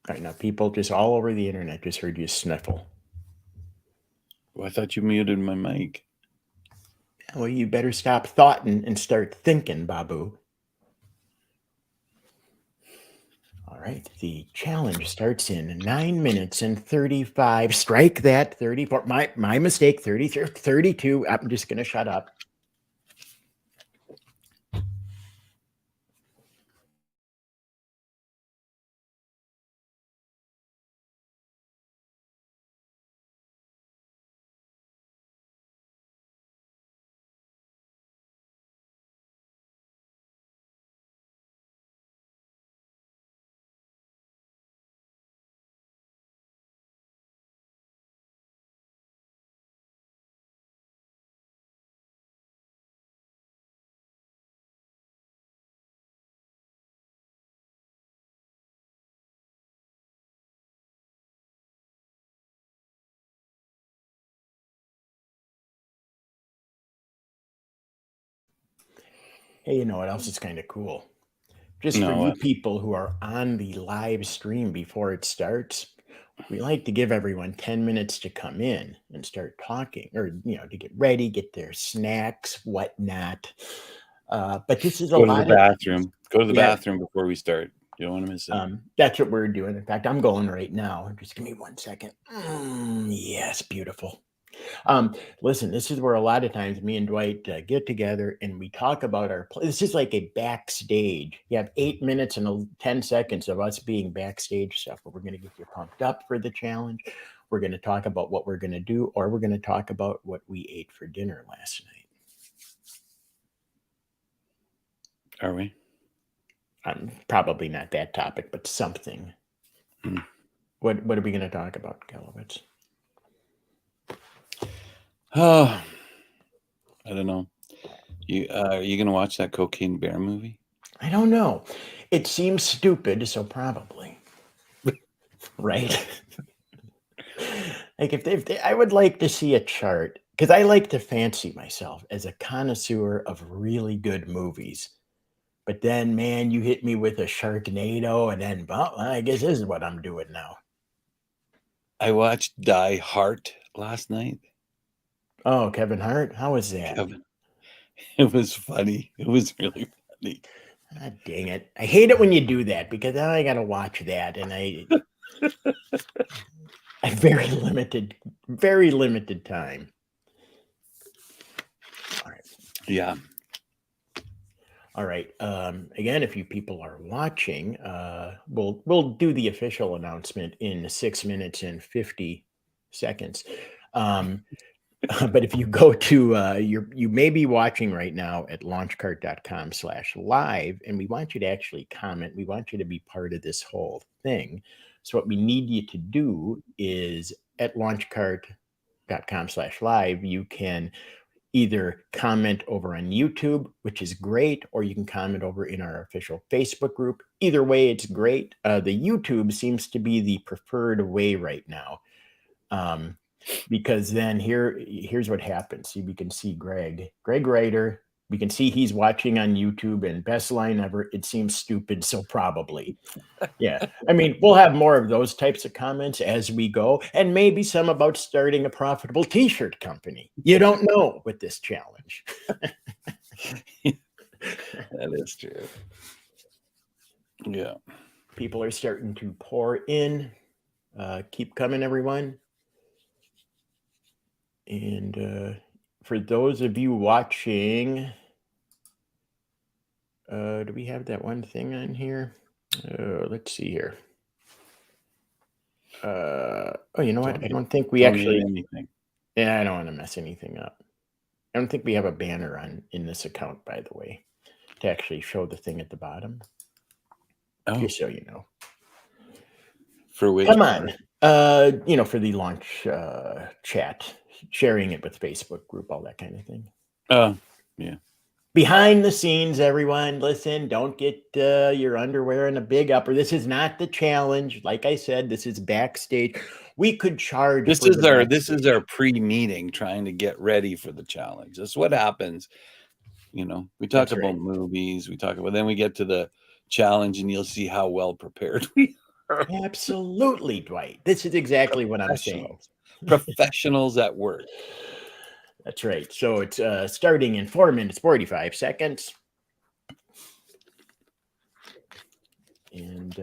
All right, now people just all over the internet just heard you sniffle. Well, I thought you muted my mic. Well, you better stop thoughting and start thinking, Babu. All right, the challenge starts in 9 minutes and 35. Strike that, 34. My mistake, 33, 32. I'm just going to shut up. Hey, you know what else is kind of cool? Just for you No, people who are on the live stream before it starts, we like to give everyone 10 minutes to come in and start talking, or to get ready, get their snacks, whatnot. But this is a go to the lot of, bathroom. Go to the yeah, bathroom before we start. You don't want to miss it. that's what we're doing. In fact, I'm going right now. Just give me 1 second. Yes, beautiful. Listen, this is where a lot of times me and Dwight get together and we talk about this is like a backstage. You have 8 minutes and 10 seconds of us being backstage stuff where we're going to get you pumped up for the challenge. We're going to talk about what we're going to do, or we're going to talk about what we ate for dinner last night. Are we? Probably not that topic, but something. What are we going to talk about, Galowitz? Oh, I don't know. Are you gonna watch that Cocaine Bear movie? I don't know. It seems stupid, so probably. Right? Like I would like to see a chart, because I like to fancy myself as a connoisseur of really good movies. But then, man, you hit me with a Sharknado, and then, well, I guess this is what I'm doing now. I watched Die Hard last night. Oh, Kevin Hart, how was that? Kevin, it was funny. It was really funny. Ah, dang it! I hate it when you do that, because now I got to watch that, and I very limited time. All right. Yeah. All right. Again, if you people are watching, we'll do the official announcement in 6 minutes and 50 seconds. But if you go to you may be watching right now at launchcart.com/live, and we want you to actually comment. We want you to be part of this whole thing. So what we need you to do is at launchcart.com/live, you can either comment over on YouTube, which is great, or you can comment over in our official Facebook group. Either way, it's great. The YouTube seems to be the preferred way right now, because then here's what happens. See, we can see Greg Ryder. We can see he's watching on YouTube, and best line ever. It seems stupid, so probably. Yeah. I mean, we'll have more of those types of comments as we go, and maybe some about starting a profitable t-shirt company. You don't know with this challenge. That is true. Yeah. People are starting to pour in. Keep coming, everyone. And for those of you watching, do we have that one thing on here? Let's see here. Oh, you know what? I don't think we actually. Anything. Yeah, I don't want to mess anything up. I don't think we have a banner in this account, by the way, to actually show the thing at the bottom. Oh, Just so you know. for which? Come on. For the launch chat, sharing it with Facebook group, all that kind of thing. Oh, yeah. Behind the scenes, everyone, listen, don't get your underwear in a big upper. This is not the challenge. Like I said, this is backstage. We could charge. This is our pre-meeting, trying to get ready for the challenge. That's what happens. We talk about movies. Then we get to the challenge, and you'll see how well prepared we are. Absolutely, Dwight. This is exactly what I'm saying. Professionals at work. That's right. So it's starting in 4 minutes, 45 seconds. And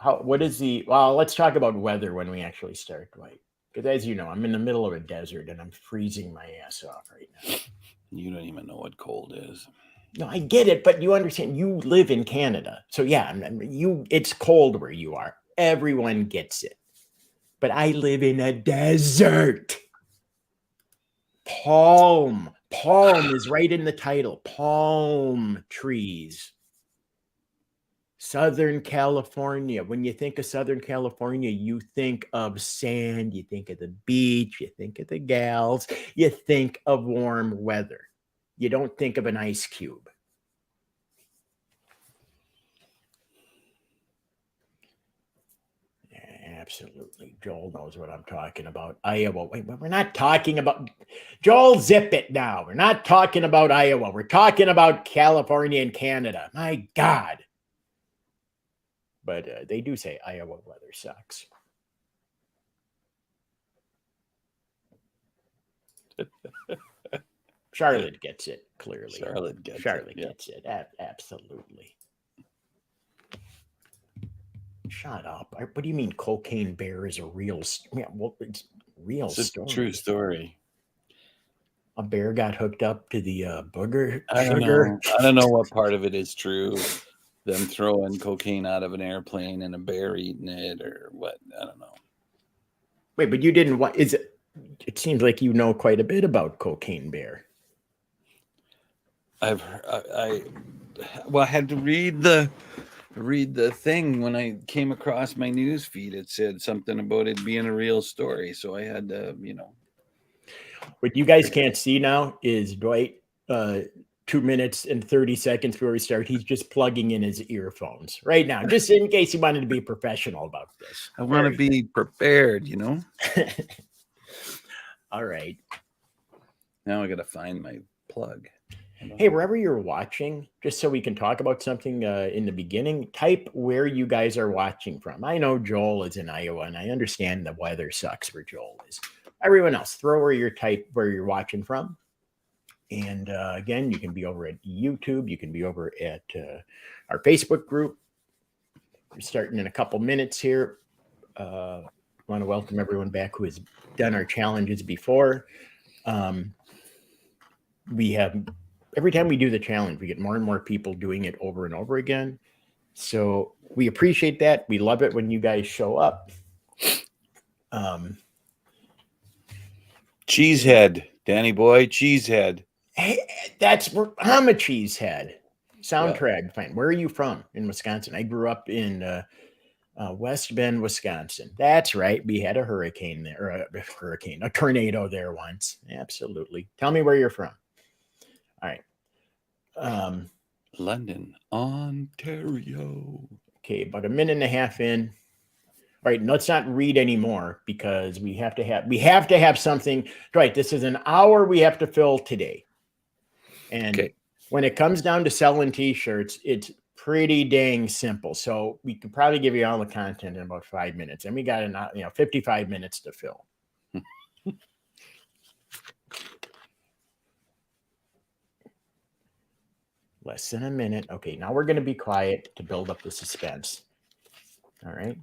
let's talk about weather when we actually start, Dwight. Because as you know, I'm in the middle of a desert and I'm freezing my ass off right now. You don't even know what cold is. No, I get it, but you understand, you live in Canada. So yeah, it's cold where you are. Everyone gets it. But I live in a desert. Palm is right in the title. Palm trees. Southern California. When you think of Southern California, you think of sand, you think of the beach, you think of the gals, you think of warm weather. You don't think of an ice cube. Absolutely. Joel knows what I'm talking about. Iowa. Wait, we're not talking about Joel, zip it now. We're not talking about Iowa. We're talking about California and Canada. My God. But they do say Iowa weather sucks. Charlotte gets it, clearly. Charlotte gets it. Absolutely. Shut up. What do you mean Cocaine Bear is a real story? Well, it's real story. It's a true story. A bear got hooked up to the booger I don't sugar. know. I don't know what part of it is true. Them throwing cocaine out of an airplane and a bear eating it, or what? I don't know. Wait, but you didn't want? Is it? It seems like you know quite a bit about Cocaine Bear. I had to read the thing when I came across my news feed. It said something about it being a real story, so I had to, What you guys can't see now is Dwight. 2 minutes and 30 seconds before we start, he's just plugging in his earphones right now, just in case he wanted to be professional about this. I want to be prepared, All right. Now I got to find my plug. Hey, wherever you're watching, just so we can talk about something in the beginning, type where you guys are watching from. I know Joel is in Iowa, and I understand the weather sucks where Joel is. Everyone else, throw where you're watching from. And again, you can be over at YouTube. You can be over at our Facebook group. We're starting in a couple minutes here. I want to welcome everyone back who has done our challenges before. We have, every time we do the challenge, we get more and more people doing it over and over again. So we appreciate that. We love it when you guys show up. Cheesehead, Danny boy, cheesehead. Hey, I'm a cheesehead. Soundtrack, fine. Where are you from? In Wisconsin. I grew up in West Bend, Wisconsin. That's right. We had a hurricane there, or a tornado there once. Absolutely. Tell me where you're from. All right. London, Ontario. Okay, about a minute and a half in. All right, let's not read anymore because we have to have something. Right, this is an hour we have to fill today. And when it comes down to selling t-shirts, it's pretty dang simple. So we could probably give you all the content in about 5 minutes, and we got 55 minutes to fill. Less than a minute. Okay, now we're going to be quiet to build up the suspense. All right.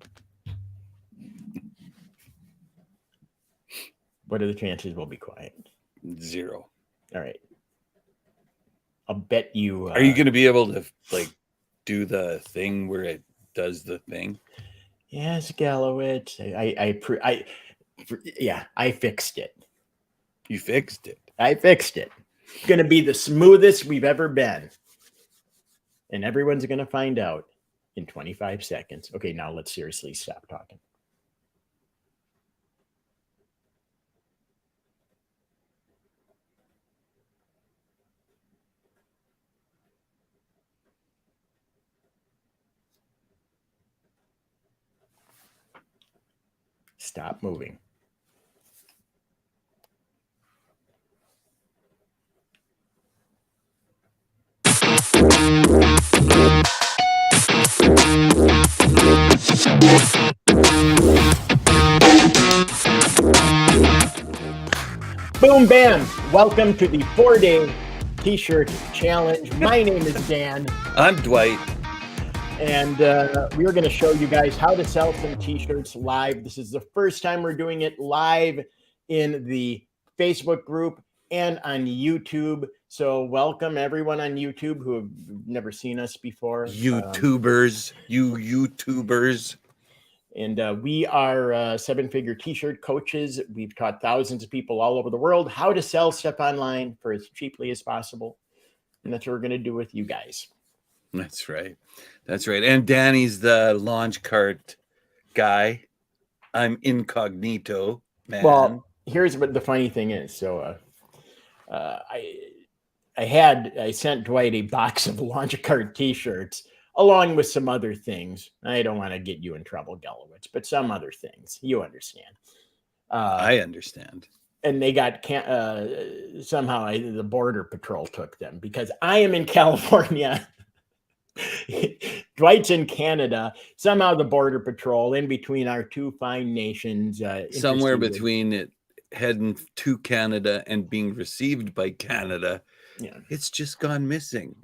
What are the chances we'll be quiet? 0. All right. I'll bet you. Are you going to be able to do the thing where it does the thing? Yes, Gallowitz. I fixed it. You fixed it. I fixed it. It's going to be the smoothest we've ever been. And everyone's going to find out in 25 seconds. Okay, now let's seriously stop talking. Stop moving. Boom, bam. Welcome to the 4-day t-shirt challenge. My name is Dan. I'm Dwight. And we are going to show you guys how to sell some t-shirts live. This is the first time we're doing it live in the Facebook group and on YouTube. So welcome everyone on YouTube who have never seen us before. YouTubers, YouTubers. And we are seven-figure t-shirt coaches. We've taught thousands of people all over the world how to sell stuff online for as cheaply as possible. And that's what we're going to do with you guys. That's right. That's right. And Danny's the launch cart guy. I'm incognito, man. Well, here's what the funny thing is. So I sent Dwight a box of launch cart t-shirts along with some other things. I don't want to get you in trouble, Gelowitz, but some other things. You understand. I understand. And they got somehow the Border Patrol took them because I am in California. Dwight's in Canada. Somehow the Border Patrol, in between our two fine nations, somewhere between it heading to Canada and being received by Canada, it's just gone missing.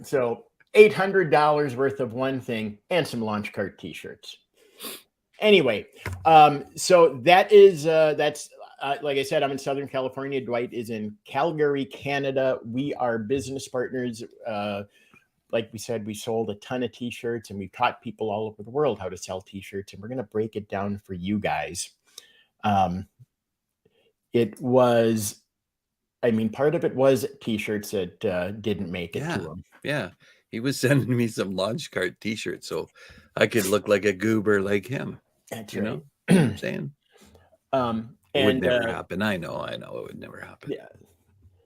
So $800 worth of one thing and some launch cart t-shirts. Anyway, so that's like I said, I'm in Southern California. Dwight is in Calgary, Canada. We are business partners. Like we said, we sold a ton of t-shirts and we've taught people all over the world how to sell t-shirts, and we're going to break it down for you guys. It was, I mean, part of it was t-shirts that didn't make it to him. Yeah. He was sending me some launch cart t-shirts so I could look like a goober like him. That's you right. know what I'm saying? It would And never happen. I know it would never happen. Yeah.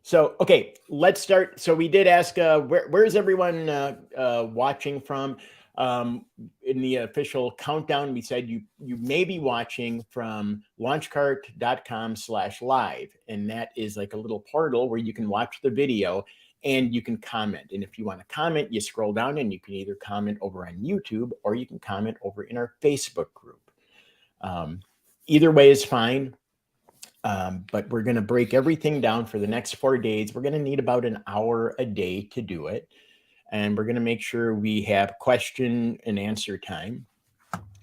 So, okay, let's start. So we did ask, where's everyone watching from? In the official countdown, we said you may be watching from launchcart.com/live. And that is like a little portal where you can watch the video and you can comment. And if you want to comment, you scroll down and you can either comment over on YouTube or you can comment over in our Facebook group. Either way is fine. But we're going to break everything down for the next 4 days. We're going to need about an hour a day to do it. And we're going to make sure we have question and answer time.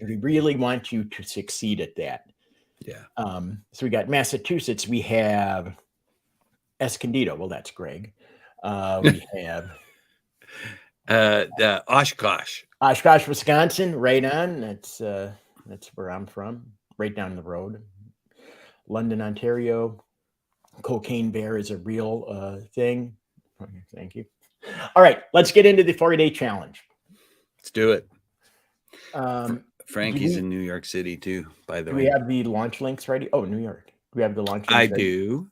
And we really want you to succeed at that. Yeah. So we got Massachusetts. We have Escondido. Well, that's Greg. We have Oshkosh. Oshkosh, Wisconsin. Right on. That's where I'm from. Right down the road. London, Ontario. Cocaine Bear is a real thing. Okay, thank you. All right, let's get into the 4-day challenge. Let's do it. Frankie's in New York City too, by the way. Do we have the launch links ready? Oh, New York. Do we have the launch links ready? I do.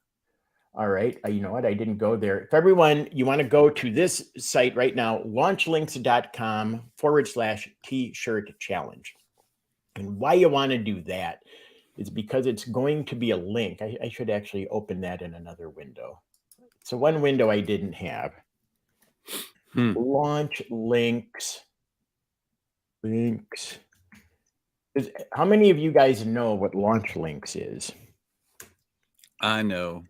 All right. You know what? I didn't go there. If everyone, you want to go to this site right now, launchlinks.com/t-shirt challenge. And why you want to do that is because it's going to be a link. I should actually open that in another window. So one window I didn't have. Launch links. How many of you guys know what launch links is? I know.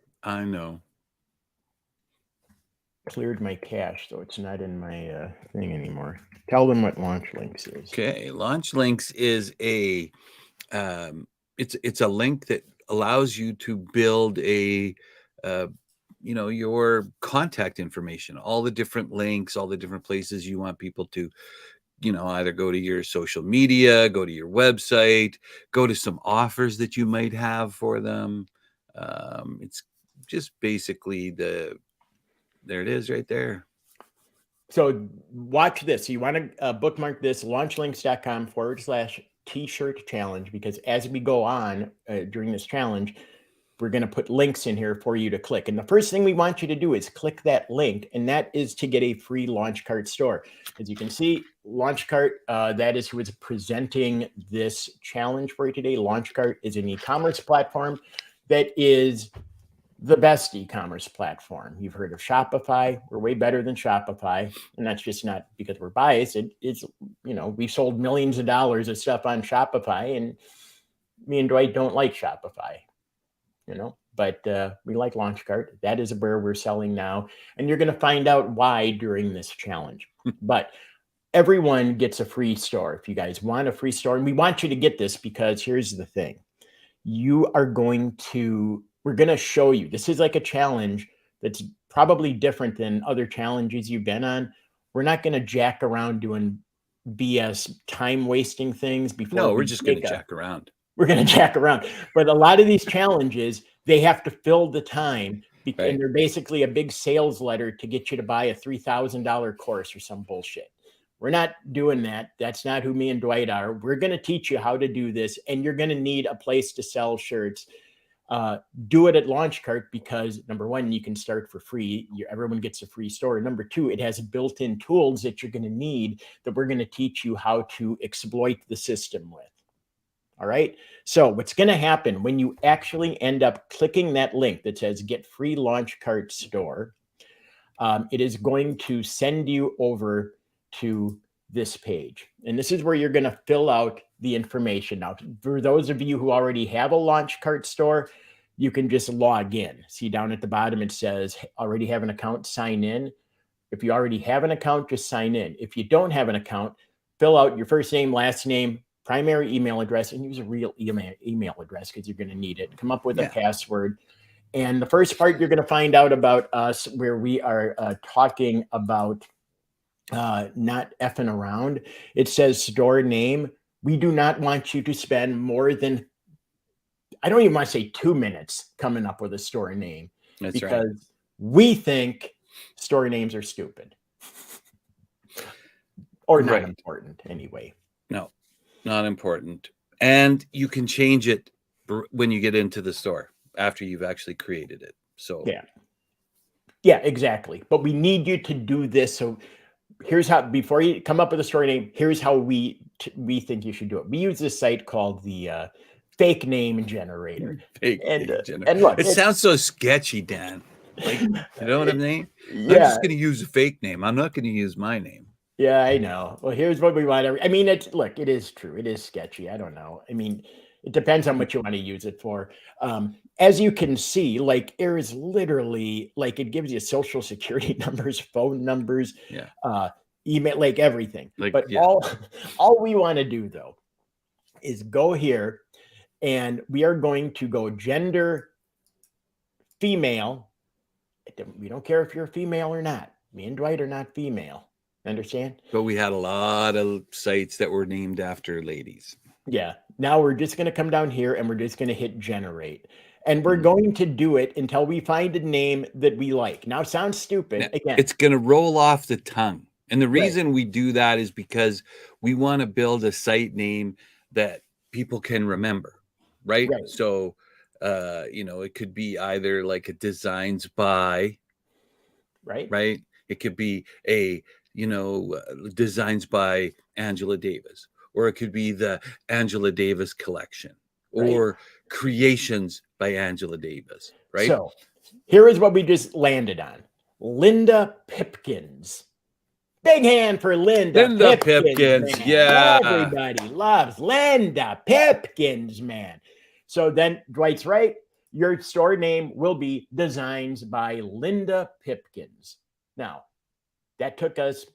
Cleared my cache, so it's not in my thing anymore. Tell them what launch links is. Okay, launch links is a it's a link that allows you to build a your contact information, all the different links, all the different places you want people to either go to your social media, go to your website, go to some offers that you might have for them. It's just basically there it is right there. So watch this. You want to bookmark this, launchlinks.com/t-shirt challenge, because as we go on during this challenge, we're going to put links in here for you to click. And the first thing we want you to do is click that link, and that is to get a free LaunchCart store. As you can see, LaunchCart, that is who is presenting this challenge for you today. LaunchCart is an e-commerce platform that is the best e-commerce platform. You've heard of Shopify. We're way better than Shopify. And that's just not because we're biased. It's, we sold millions of dollars of stuff on Shopify, and me and Dwight don't like Shopify. but we like Launchcart. That is where we're selling now. And you're going to find out why during this challenge. But everyone gets a free store. If you guys want a free store, and we want you to get this because here's the thing. We're going to show you, this is like a challenge that's probably different than other challenges you've been on. We're not going to jack around doing BS time wasting things before. No, we're just going to jack around. We're going to jack around. But a lot of these challenges, they have to fill the time. Right. And they're basically a big sales letter to get you to buy a $3,000 course or some bullshit. We're not doing that. That's not who me and Dwight are. We're going to teach you how to do this. And you're going to need a place to sell shirts. Do it at Launchcart because number one, you can start for free. Everyone gets a free store. Number two, it has built-in tools that you're going to need that we're going to teach you how to exploit the system with. All right. So what's going to happen when you actually end up clicking that link that says get free Launchcart store, it is going to send you over to this page. And this is where you're going to fill out the information. Now, for those of you who already have a Launchcart store, you can just log in. See down at the bottom, it says already have an account, sign in. If you already have an account, just sign in. If you don't have an account, fill out your first name, last name, primary email address, and use a real email address because you're going to need it. Come up with a password. And the first part you're going to find out about us where we are talking about not effing around. It says store name. We do not want you to spend more than, I don't even want to say 2 minutes coming up with a store name. That's because right. we think store names are stupid or not important anyway. No, not important. And you can change it when you get into the store after you've actually created it. So yeah, exactly. But we need you to do this. So here's how, before you come up with a store name, here's how we think you should do it. We use this site called the Fake Name Generator. And look, it sounds so sketchy, Dan. Like, you know what I mean? Yeah. I'm just going to use a fake name. I'm not going to use my name. Yeah, I know. Well, here's what we want. I mean, look, it is true. It is sketchy. I don't know. I mean, it depends on what you want to use it for. As you can see, like there is literally like it gives you social security numbers, phone numbers, email, like everything. Like, but all we want to do though is go here and we are going to go gender female. We don't care if you're female or not. Me and Dwight are not female. Understand? But we had a lot of sites that were named after ladies. Yeah. Now we're just going to come down here and we're just going to hit generate. And we're going to do it until we find a name that we like. Now it sounds stupid. Now, again, it's going to roll off the tongue. And the reason we do that is because we want to build a site name that people can remember. Right. So, it could be either like a designs by. Right. It could be a designs by Angela Davis, or it could be the Angela Davis collection, or creations by Angela Davis, right? So here is what we just landed on. Linda Pipkins. Big hand for Linda Pipkins. Yeah. Everybody loves Linda Pipkins, man. So then Dwight's right. Your store name will be Designs by Linda Pipkins. Now, that took us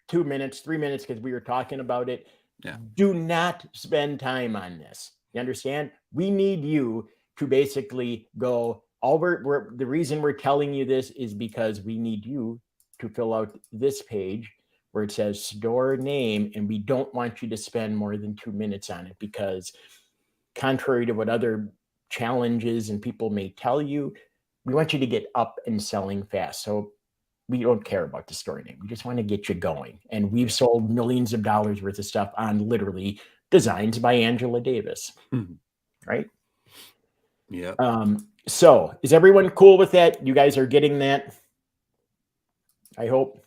2 minutes, 3 minutes because we were talking about it. Yeah. Do not spend time on this. You understand? We need you to basically go. The reason we're telling you this is because we need you to fill out this page where it says store name, and we don't want you to spend more than 2 minutes on it because contrary to what other challenges and people may tell you, we want you to get up and selling fast. So we don't care about the store name. We just want to get you going. And we've sold millions of dollars worth of stuff on literally Designs by Angela Davis. Right? Yeah. So is everyone cool with that? You guys are getting that? I hope.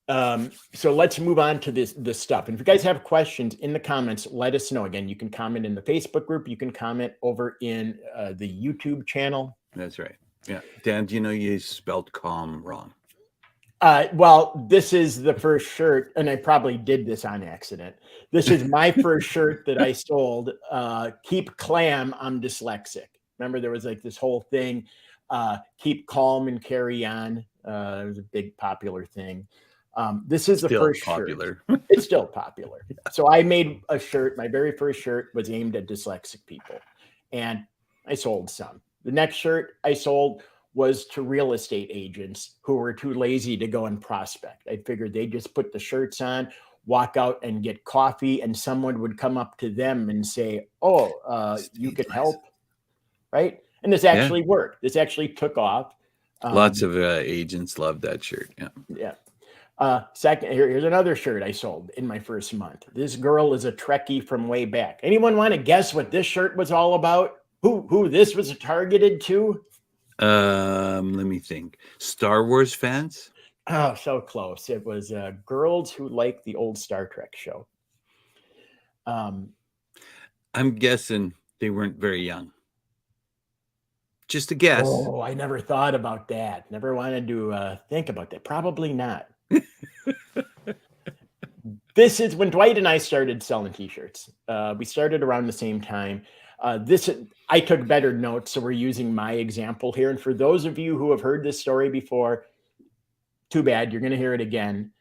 So let's move on to this stuff. And if you guys have questions in the comments, let us know. Again, you can comment in the Facebook group. You can comment over in the YouTube channel. That's right. Yeah. Dan, do you know you spelled calm wrong? Well, this is the first shirt, and I probably did this on accident. This is my first shirt that I sold. Keep clam, I'm dyslexic. Remember, there was like this whole thing, keep calm and carry on. It was a big popular thing. This is the Still first shirt. popular. It's still popular. So I made a shirt. My very first shirt was aimed at dyslexic people, and I sold some. The next shirt I sold was to real estate agents who were too lazy to go and prospect. I figured they'd just put the shirts on, walk out and get coffee, and someone would come up to them and say, "Oh, you can help," right? And this Yeah. actually worked. This actually took off. Lots of agents love that shirt. Yeah. Yeah. Second, here's another shirt I sold in my first month. This girl is a Trekkie from way back. Anyone want to guess what this shirt was all about? Who this was targeted to? Let me think. Star Wars fans? Oh, so close. It was girls who like the old Star Trek show. I'm guessing they weren't very young. Just a guess. Oh, I never thought about that. Never wanted to think about that. Probably not. This is when Dwight and I started selling t-shirts. We started around the same time. I took better notes, so we're using my example here. And for those of you who have heard this story before, too bad, you're going to hear it again,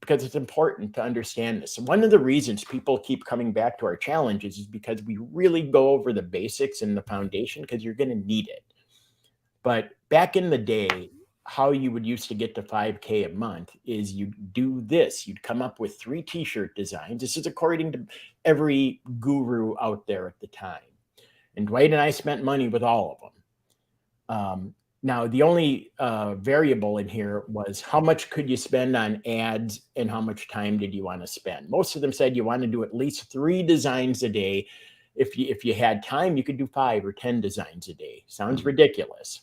because it's important to understand this. And one of the reasons people keep coming back to our challenges is because we really go over the basics and the foundation, because you're going to need it. But back in the day, how you would used to get to 5K a month is you'd do this. You'd come up with 3 t-shirt designs. This is according to every guru out there at the time. And Dwight and I spent money with all of them. Now, the only variable in here was how much could you spend on ads and how much time did you want to spend? Most of them said you want to do at least 3 designs a day. If you had time, you could do 5 or 10 designs a day. Sounds ridiculous.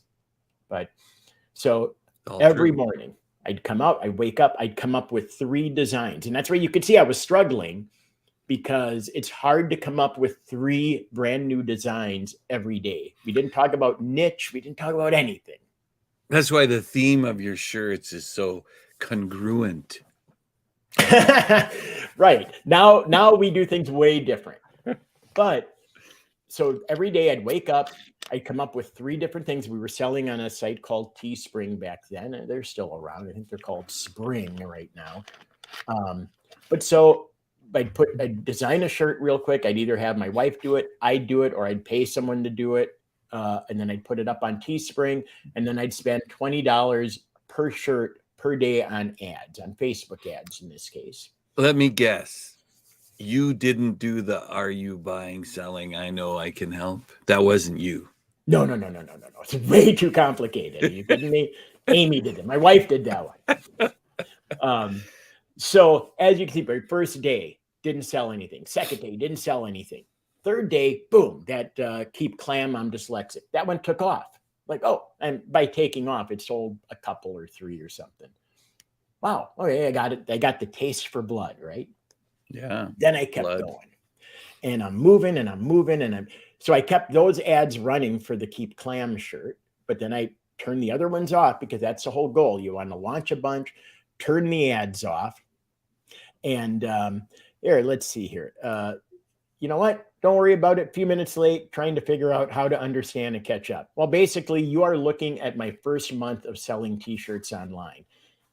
But so every morning I'd come out, I'd wake up, I'd come up with 3 designs. And that's where you could see I was struggling, because it's hard to come up with 3 brand new designs every day. We didn't talk about niche. We didn't talk about anything. That's why the theme of your shirts is so congruent. Right. Now we do things way different. But so every day I'd wake up, I'd come up with 3 different things. We were selling on a site called Teespring back then. They're still around. I think they're called Spring right now. But so I'd design a shirt real quick. I'd either have my wife do it, I'd do it, or I'd pay someone to do it. And then I'd put it up on Teespring, and then I'd spend $20 per shirt per day on ads, on Facebook ads in this case. Let me guess. You didn't do the "are you buying, selling, I know I can help"? That wasn't you. No. It's way too complicated. Are you kidding me? Amy did it. My wife did that one. So as you can see, my first day didn't sell anything. Second day didn't sell anything. Third day, boom, that keep clam, I'm dyslexic. That one took off. Like, oh, and by taking off, it sold a couple or 3 or something. Wow. Okay, I got it. I got the taste for blood, right? Yeah. Then I kept going, and I'm moving and I'm moving. So I kept those ads running for the Keep Clam shirt, but then I turned the other ones off, because that's the whole goal. You want to launch a bunch, turn the ads off. And here, let's see here. You know what? Don't worry about it. A few minutes late, trying to figure out how to understand and catch up. Well, basically, you are looking at my first month of selling t-shirts online.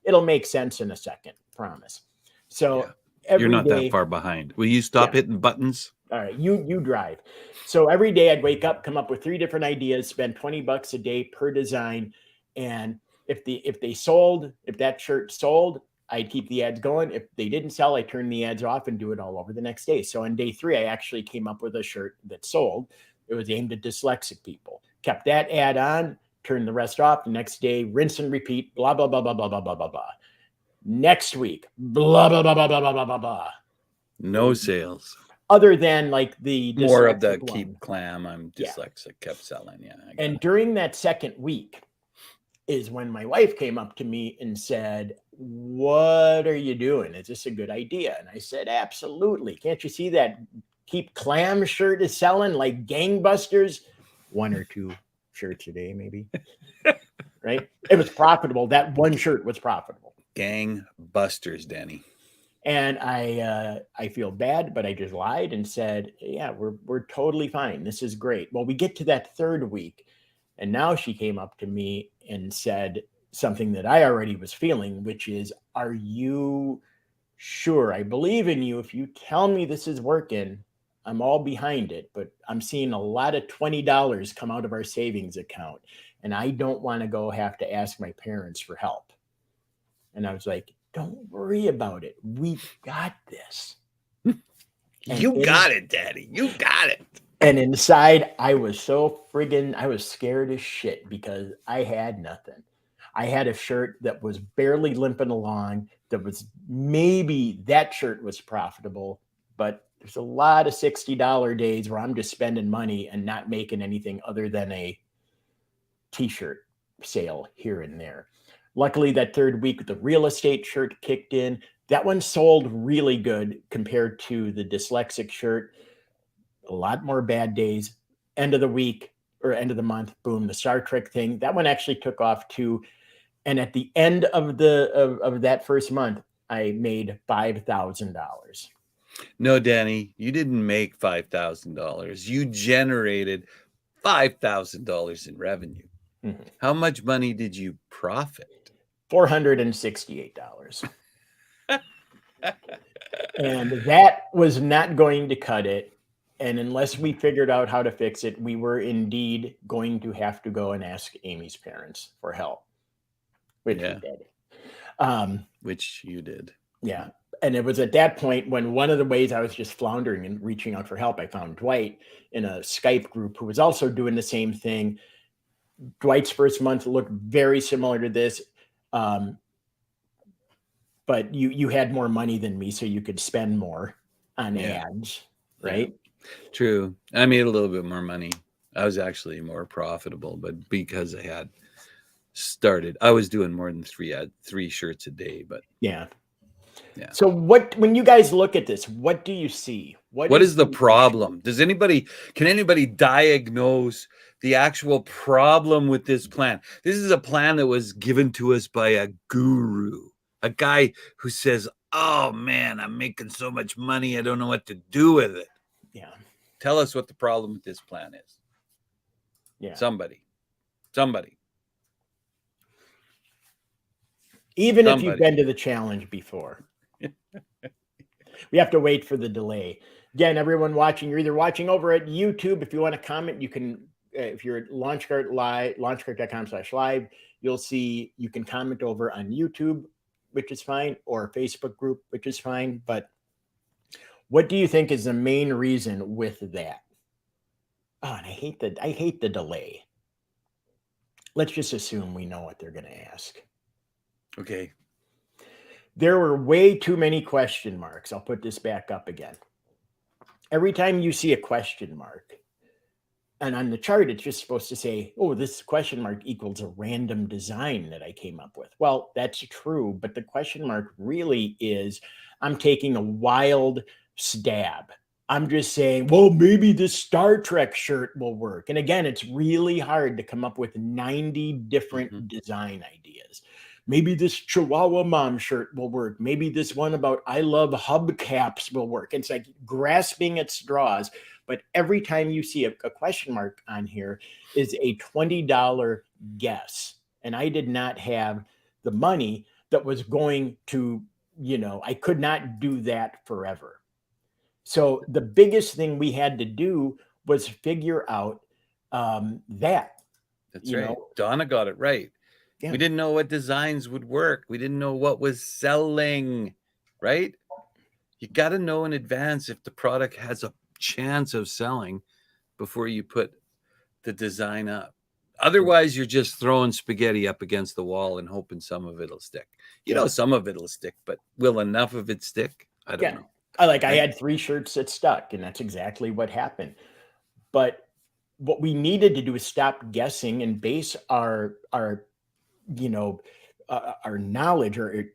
It'll make sense in a second, promise. So yeah. You're not that far behind. Will you stop hitting buttons? All right, you drive. So every day I'd wake up, come up with 3 different ideas, spend $20 a day per design. And if that shirt sold, I'd keep the ads going. If they didn't sell, I turn the ads off and do it all over the next day. So on day 3, I actually came up with a shirt that sold. It was aimed at dyslexic people. Kept that ad on, turned the rest off. The next day, rinse and repeat, blah, blah, blah, blah, blah, blah, blah, blah, blah. Next week, blah, blah, blah, blah, blah, blah, blah, blah, blah. No sales. Other than like the more of the Keep Clam, I'm dyslexic, kept selling. Yeah. And during that second week is when my wife came up to me and said, "What are you doing? Is this a good idea?" And I said, "Absolutely. Can't you see that Keep Clam shirt is selling like gangbusters? 1 or 2 shirts a day, maybe." Right? It was profitable. That one shirt was profitable. Gangbusters, Danny. And I feel bad, but I just lied and said, yeah, we're totally fine. This is great. Well, we get to that third week, and now she came up to me and said something that I already was feeling, which is, are you sure? I believe in you. If you tell me this is working, I'm all behind it. But I'm seeing a lot of $20 come out of our savings account, and I don't want to go have to ask my parents for help. And I was like, don't worry about it. We got this. You got it, Daddy. You got it. And inside, I was I was scared as shit because I had nothing. I had a shirt that was barely limping along. That shirt was profitable, but there's a lot of $60 days where I'm just spending money and not making anything other than a t-shirt sale here and there. Luckily, that third week, the real estate shirt kicked in. That one sold really good compared to the dyslexic shirt. A lot more bad days. End of the week or end of the month, boom, the Star Trek thing. That one actually took off too. And at the end of that first month, I made $5,000. No, Danny, you didn't make $5,000. You generated $5,000 in revenue. Mm-hmm. How much money did you profit? $468. And that was not going to cut it. And unless we figured out how to fix it, we were indeed going to have to go and ask Amy's parents for help, which we did. Which you did. Yeah. And it was at that point when one of the ways I was just floundering and reaching out for help, I found Dwight in a Skype group who was also doing the same thing. Dwight's first month looked very similar to this. But you had more money than me, so you could spend more on ads, right? Yeah. True. I made a little bit more money. I was actually more profitable, but because I had started, I was doing more than three shirts a day. But yeah. So when you guys look at this, what do you see? What is the problem? Can anybody diagnose the actual problem with this plan? This is a plan that was given to us by a guru. A guy who says, oh man, I'm making so much money, I don't know what to do with it. Yeah. Tell us what the problem with this plan is. Yeah. Somebody. Even if you've been to the challenge before. We have to wait for the delay. Again, everyone watching, you're either watching over at YouTube. If you want to comment, you can, if you're at LaunchCart Live, launchcart.com/live, you'll see you can comment over on YouTube, which is fine, or Facebook group, which is fine. But what do you think is the main reason with that? Oh, and I hate the delay. Let's just assume we know what they're going to ask. Okay. There were way too many question marks. I'll put this back up again. Every time you see a question mark, and on the chart, it's just supposed to say, oh, this question mark equals a random design that I came up with. Well, that's true, but the question mark really is, I'm taking a wild stab. I'm just saying, well, maybe this Star Trek shirt will work. And again, it's really hard to come up with 90 different design ideas. Maybe this Chihuahua Mom shirt will work. Maybe this one about I love hubcaps will work. It's like grasping at straws. But every time you see a question mark on here is a $20 guess. And I did not have the money that was going to, I could not do that forever. So the biggest thing we had to do was figure out that. That's right. Donna got it right. Yeah. We didn't know what designs would work. We didn't know what was selling, right? You got to know in advance if the product has a chance of selling before you put the design up. Otherwise, you're just throwing spaghetti up against the wall and hoping some of it'll stick. Some of it'll stick, but will enough of it stick? I don't know. I had 3 shirts that stuck, and that's exactly what happened. But what we needed to do is stop guessing and base our knowledge or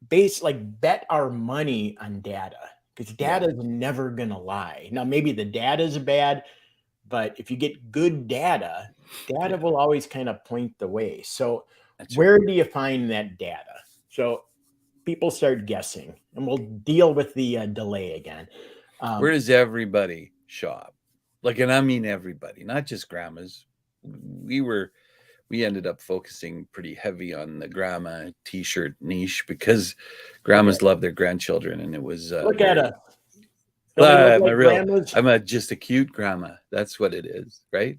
bet our money on data, because data is never going to lie. Now, maybe the data is bad, but if you get good data will always kind of point the way. So where do you find that data? So people start guessing, and we'll deal with the delay again. Where does everybody shop? Like, and I mean everybody, not just grandmas. We ended up focusing pretty heavy on the grandma t-shirt niche because grandmas love their grandchildren, and it was look at very. us. Don't we look I'm like grandmas? just a cute grandma. That's what it is, right?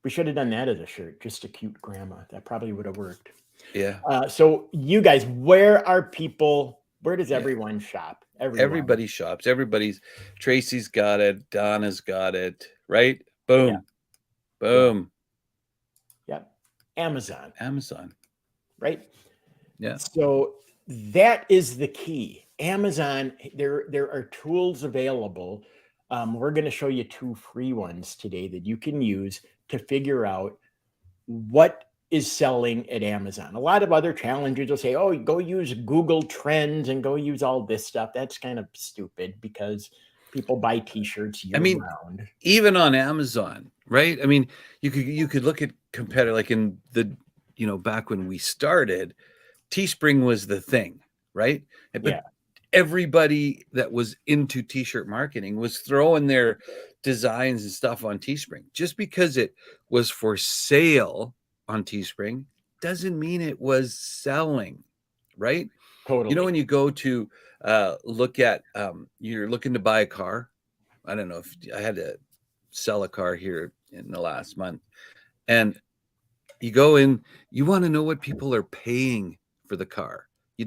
We should have done that as a shirt, just a cute grandma. That probably would have worked. Yeah. So you guys, where are people? Where does Yeah. everyone shop? Everybody shops. Tracy's got it. Donna's got it. Right? Boom. Yeah. Boom. Yep. Amazon. Right? Yeah. So that is the key. Amazon, there are tools available. We're going to show you 2 free ones today that you can use to figure out what is selling at Amazon. A lot of other challengers will say, oh, go use Google Trends and go use all this stuff. That's kind of stupid because people buy t-shirts year round. Even on Amazon, right? I mean, you could look at competitor, like in the, back when we started, Teespring was the thing, right? But everybody that was into t-shirt marketing was throwing their designs and stuff on Teespring. Just because it was for sale on Teespring doesn't mean it was selling, right? Totally. When you go to look at, you're looking to buy a car. I don't know if I had to sell a car here in the last month, and you go in, you want to know what people are paying for the car. You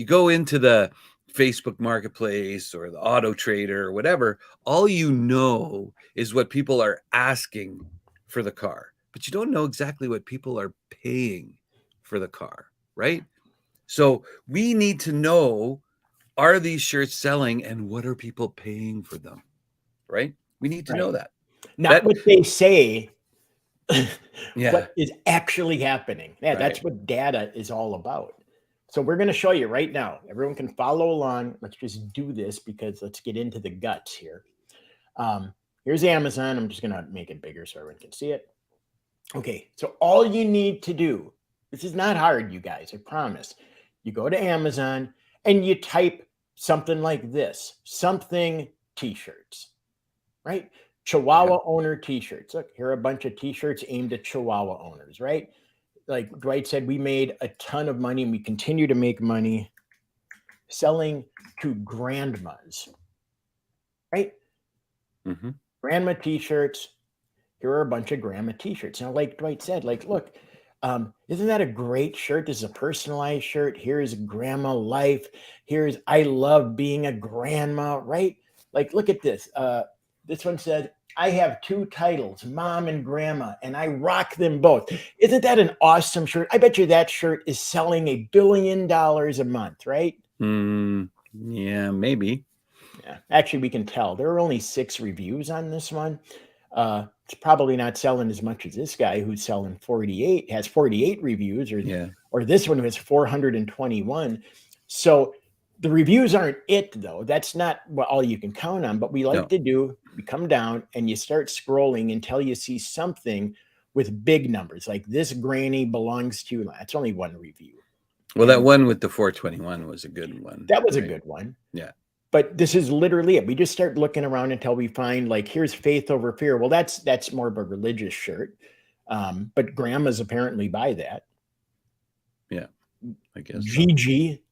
go into the Facebook Marketplace or the Auto Trader or whatever. All you know is what people are asking for the car, but you don't know exactly what people are paying for the car, right? So we need to know, are these shirts selling and what are people paying for them, right? We need to know that. Not what they say, Yeah. what is actually happening. Yeah, that's what data is all about. So we're going to show you right now. Everyone can follow along. Let's just do this because let's get into the guts here. Here's Amazon. I'm just going to make it bigger so everyone can see it. Okay, so all you need to do, this is not hard, you guys, I promise. You go to Amazon and you type something like this, something t-shirts, right? Chihuahua owner t-shirts. Look, here are a bunch of t-shirts aimed at Chihuahua owners, right? Like Dwight said, we made a ton of money and we continue to make money selling to grandmas, right? Mm-hmm. Grandma t-shirts. Here are a bunch of grandma t-shirts. Now, like Dwight said, like, look, isn't that a great shirt? This is a personalized shirt. Here's grandma life. Here's I love being a grandma, right? Like, look at this. This one said, I have 2 titles, mom and grandma, and I rock them both. Isn't that an awesome shirt? I bet you that shirt is selling $1 billion a month, right? Yeah, maybe. Yeah, actually, we can tell. There are only 6 reviews on this one. It's probably not selling as much as this guy who's selling 48, has 48 reviews, or this one has 421. So the reviews aren't it, though. That's not all you can count on. But we like to do, you come down and you start scrolling until you see something with big numbers, like this granny belongs to, that's only 1 review. Well, that one with the 421 was a good one. That was a good one. Yeah. But this is literally it. We just start looking around until we find, like, here's faith over fear. Well, that's more of a religious shirt. But grandmas apparently buy that. Yeah, I guess. Gigi,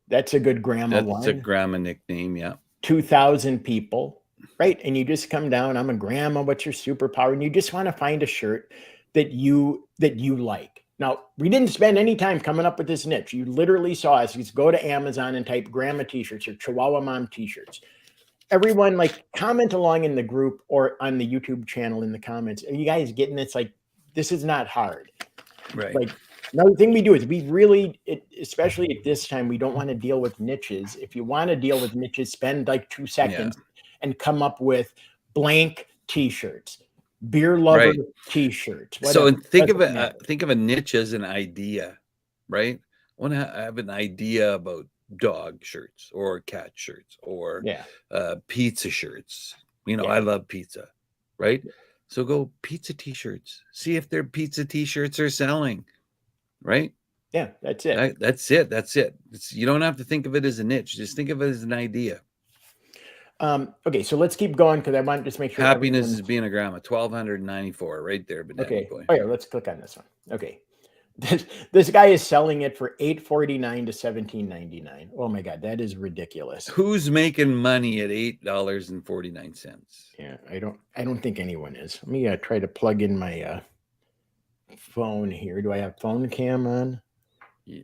that's a good grandma one. That's a grandma nickname, yeah. 2,000 people, right? And you just come down, I'm a grandma, what's your superpower? And you just want to find a shirt that you like. Now, we didn't spend any time coming up with this niche. You literally saw us just go to Amazon and type grandma t-shirts or Chihuahua mom t-shirts. Everyone, like, comment along in the group or on the YouTube channel in the comments. Are you guys getting this? Like, this is not hard. Right. Like, another thing we do is we really, especially at this time, we don't want to deal with niches. If you want to deal with niches, spend like 2 seconds and come up with blank t-shirts. Beer lover t-shirts. So, and think of a niche as an idea, right? I want to have an idea about dog shirts or cat shirts or pizza shirts. I love pizza, right? So go pizza t-shirts. See if their pizza t-shirts are selling, right? Yeah, that's it. That's it. That's it. You don't have to think of it as a niche. Just think of it as an idea. Okay, so let's keep going because I want to just make sure Happiness everyone. is being a grandma. 1,294 right there, Danny Okay. boy. Oh yeah, let's click on this one. Okay. This guy is selling it for $8.49 to $17.99. Oh my God, that is ridiculous. Who's making money at $8.49? Yeah, I don't think anyone is. Let me try to plug in my phone here. Do I have phone cam on?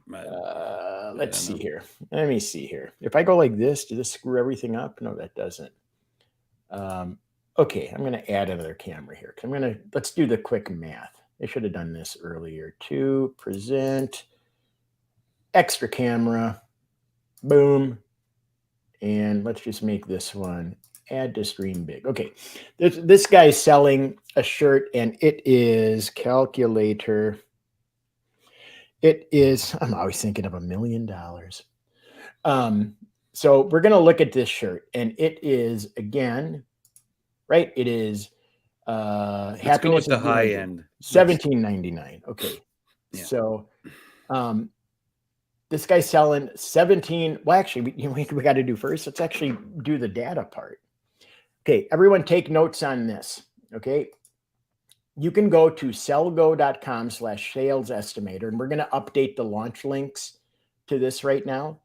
Let's see here. Let me see here. If I go like this, does this screw everything up? No, that doesn't. Okay, I'm going to add another camera here. Let's do the quick math. I should have done this earlier too. Present, extra camera, boom. And let's just make this one add to stream big. Okay, this guy's selling a shirt and it is calculator. It is, I'm always thinking of $1 million. So we're going to look at this shirt and it is, again, right? It is let's go with happiness the is high end. $17.99. Okay. Yeah. So this guy's selling 17. Well, actually, we got to do first. Let's actually do the data part. Okay, everyone take notes on this. Okay. You can go to sellgo.com/sales estimator, and we're going to update the launch links to this right now.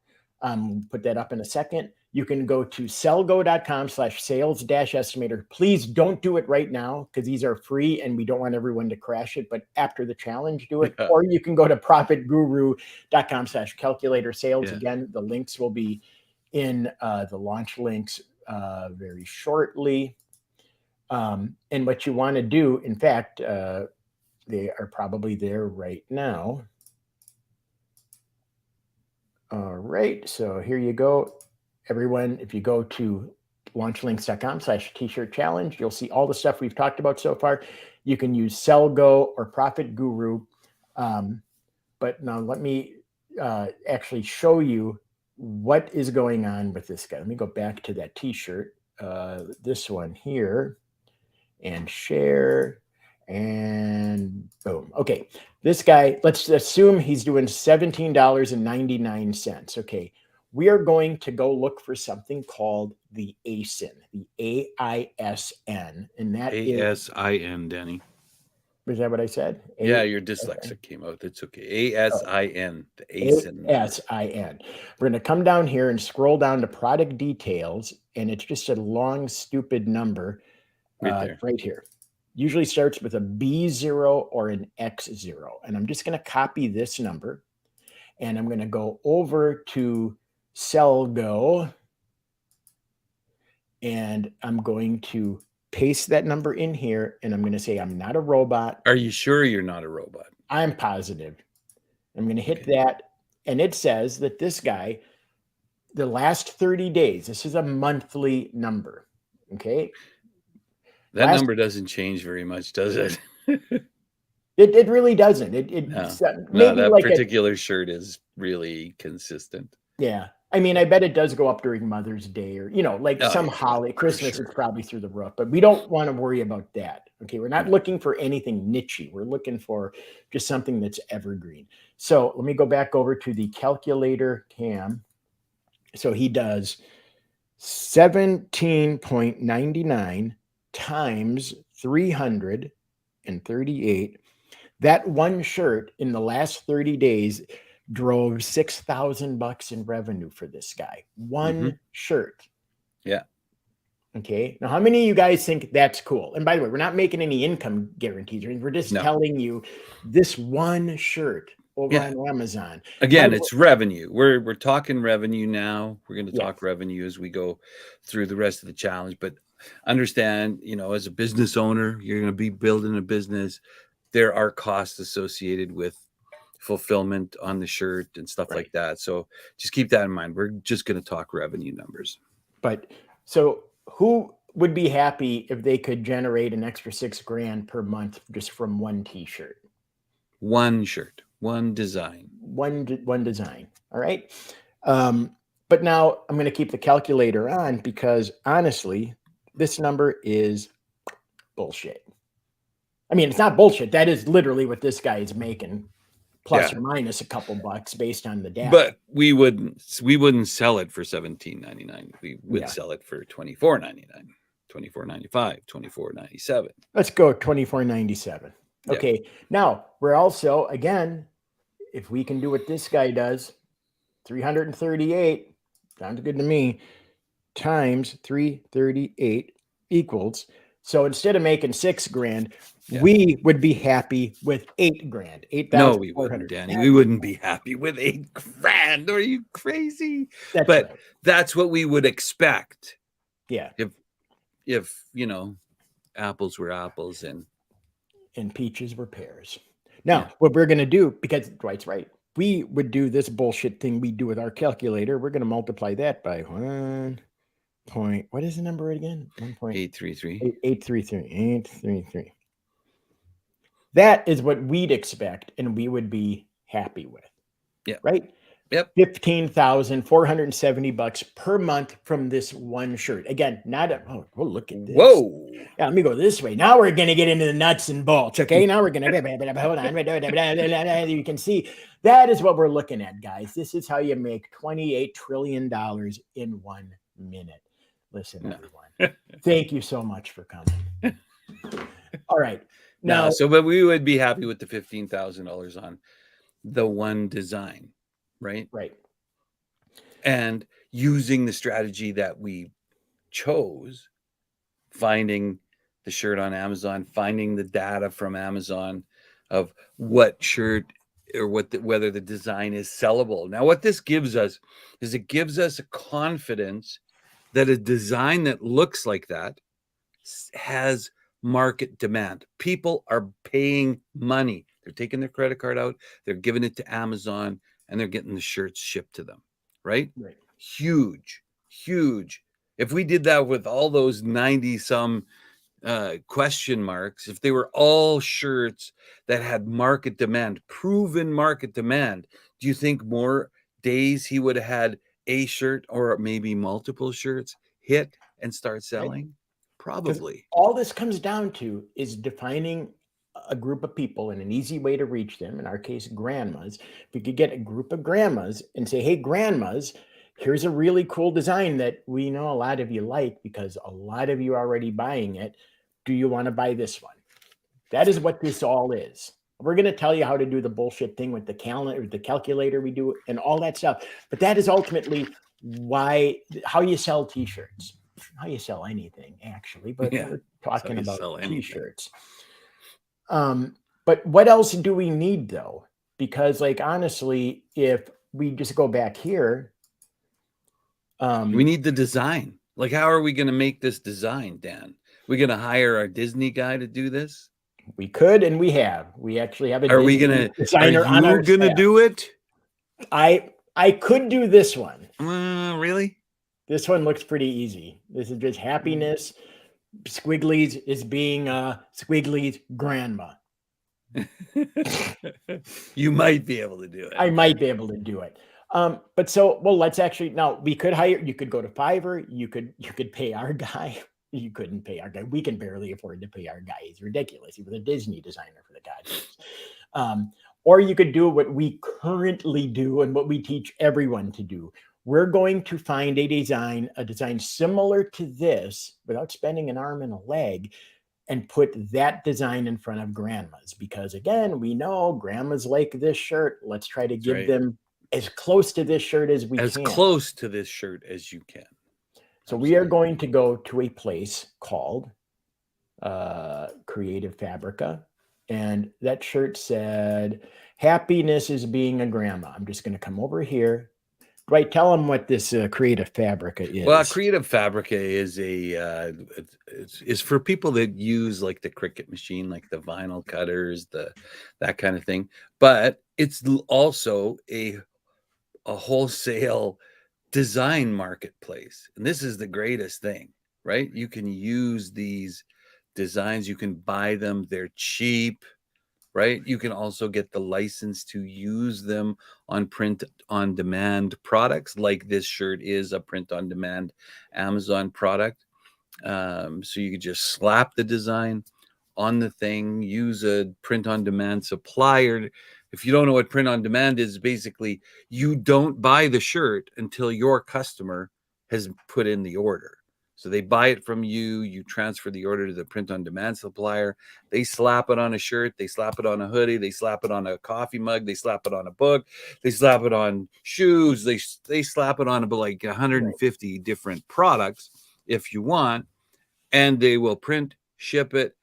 Put that up in a second. You can go to sellgo.com/sales-estimator. Please don't do it right now because these are free and we don't want everyone to crash it. But after the challenge, do it. Yeah. Or you can go to profitguru.com/calculator sales. Yeah. Again, the links will be in the launch links very shortly. And what you want to do, in fact, they are probably there right now. All right, so here you go. Everyone, if you go to launchlinks.com/t-shirt challenge, you'll see all the stuff we've talked about so far. You can use SellGo or Profit Guru. But now let me actually show you what is going on with this guy. Let me go back to that t-shirt, this one here, and share, and boom. Okay, this guy, let's assume he's doing $17.99. Okay, we are going to go look for something called the ASIN, the AISN, and that is ASIN, Danny. is that what I said? Yeah, your dyslexic came out. It's okay. ASIN, the ASIN. ASIN. We're going to come down here and scroll down to product details, and it's just a long, stupid number right here. Usually starts with a B0 or an X0. And I'm just going to copy this number, and I'm going to go over to SellGo, and I'm going to paste that number in here, and I'm going to say I'm not a robot. Are you sure you're not a robot? I'm positive. I'm going to hit that, and it says that this guy, the last 30 days, this is a monthly number, okay? That number doesn't change very much, does it? It really doesn't. No, that like particular shirt is really consistent. Yeah. I mean, I bet it does go up during Mother's Day or, like some holiday. Christmas is probably through the roof, but we don't want to worry about that. Okay. We're not looking for anything niche-y. We're looking for just something that's evergreen. So let me go back over to the calculator cam. So he does 17.99 times 338. That one shirt in the last 30 days drove $6,000 in revenue for this guy. One shirt. Yeah. Okay. Now, how many of you guys think that's cool? And by the way, we're not making any income guarantees. We're just telling you this one shirt over on Amazon. Again, it's revenue. We're talking revenue now. We're going to talk revenue as we go through the rest of the challenge. But understand, as a business owner, you're going to be building a business. There are costs associated with fulfillment on the shirt and stuff like that. So just keep that in mind. We're just going to talk revenue numbers. But so who would be happy if they could generate an extra $6,000 per month just from one t-shirt? One shirt, one design. One design. All right. But now I'm going to keep the calculator on because honestly, this number is bullshit. I mean, it's not bullshit. That is literally what this guy is making plus Yeah. or minus a couple bucks based on the data. But we wouldn't sell it for $17.99. We would Yeah. sell it for $24.99, $24.95, $24.97. Let's go $24.97. Yeah. Okay. Now we're also, again, if we can do what this guy does, 338, sounds good to me, times 338 equals. So instead of making $6,000, Yeah. we would be happy with $8,000. No, we wouldn't, 8,400. Danny. We wouldn't be happy with $8,000. Are you crazy? That's But right. that's what we would expect. Yeah. If apples were apples and peaches were pears. Now, what we're going to do, because Dwight's right, we would do this bullshit thing we do with our calculator. We're going to multiply that by 1 point. What is the number again? 833. 833. That is what we'd expect and we would be happy with. Yeah. Right? Yep. $15,470 per month from this one shirt. Again, not a, oh, look at this. Whoa. Yeah, let me go this way. Now we're going to get into the nuts and bolts. Okay. Now we're going to, hold on. You can see that is what we're looking at, guys. This is how you make $28 trillion in 1 minute. Listen, everyone. Thank you so much for coming. All right. Now, but we would be happy with the $15,000 on the one design, right? Right. And using the strategy that we chose, finding the shirt on Amazon, finding the data from Amazon of what shirt or whether the design is sellable. Now, what this gives us is it gives us a confidence that a design that looks like that has market demand. People are paying money. They're taking their credit card out, they're giving it to Amazon, and they're getting the shirts shipped to them, right? Huge. If we did that with all those 90 some question marks, if they were all shirts that had market demand, proven market demand, do you think more days he would have had a shirt or maybe multiple shirts hit and start selling? Probably. All this comes down to is defining a group of people and an easy way to reach them. In our case, grandmas. If we could get a group of grandmas and say, hey, grandmas, here's a really cool design that we know a lot of you like because a lot of you are already buying it. Do you want to buy this one? That is what this all is. We're going to tell you how to do the bullshit thing with the calendar, the calculator we do, and all that stuff. But that is ultimately how you sell t-shirts. How you sell anything, actually, but we're talking about t-shirts. But what else do we need, though? Because, like, honestly, if we just go back here, we need the design. Like, how are we going to make this design, Dan? We going to hire our Disney guy to do this? We could, and we have. We actually have a Are we going to designer on our staff. Are you going to do it? I could do this one. Really? This one looks pretty easy. This is just happiness. Squigglies is being Squigglies' grandma. You might be able to do it. I might be able to do it. But so, well, let's actually, now we could hire, you could go to Fiverr. You could pay our guy. You couldn't pay our guy. We can barely afford to pay our guy. He's ridiculous. He was a Disney designer, for the gods. Or you could do what we currently do and what we teach everyone to do. We're going to find a design similar to this without spending an arm and a leg and put that design in front of grandmas. Because again, we know grandmas like this shirt. Let's try to give them as close to this shirt as we can. As close to this shirt as you can. So we are going to go to a place called Creative Fabrica. And that shirt said, happiness is being a grandma. I'm just going to come over here. Right, tell them what this Creative Fabrica is. Well, Creative Fabrica is is for people that use like the Cricut machine, like the vinyl cutters, that kind of thing. But it's also a wholesale design marketplace, and this is the greatest thing, right? You can use these designs, you can buy them, they're cheap. Right? You can also get the license to use them on print-on-demand products, like this shirt is a print-on-demand Amazon product. So you could just slap the design on the thing, use a print-on-demand supplier If you don't know what print on demand is, basically you don't buy the shirt until your customer has put in the order. So they buy it from you, you transfer the order to the print on demand supplier. They slap it on a shirt, they slap it on a hoodie, they slap it on a coffee mug, they slap it on a book, they slap it on shoes, they slap it on about like 150 different products if you want, and they will print, ship it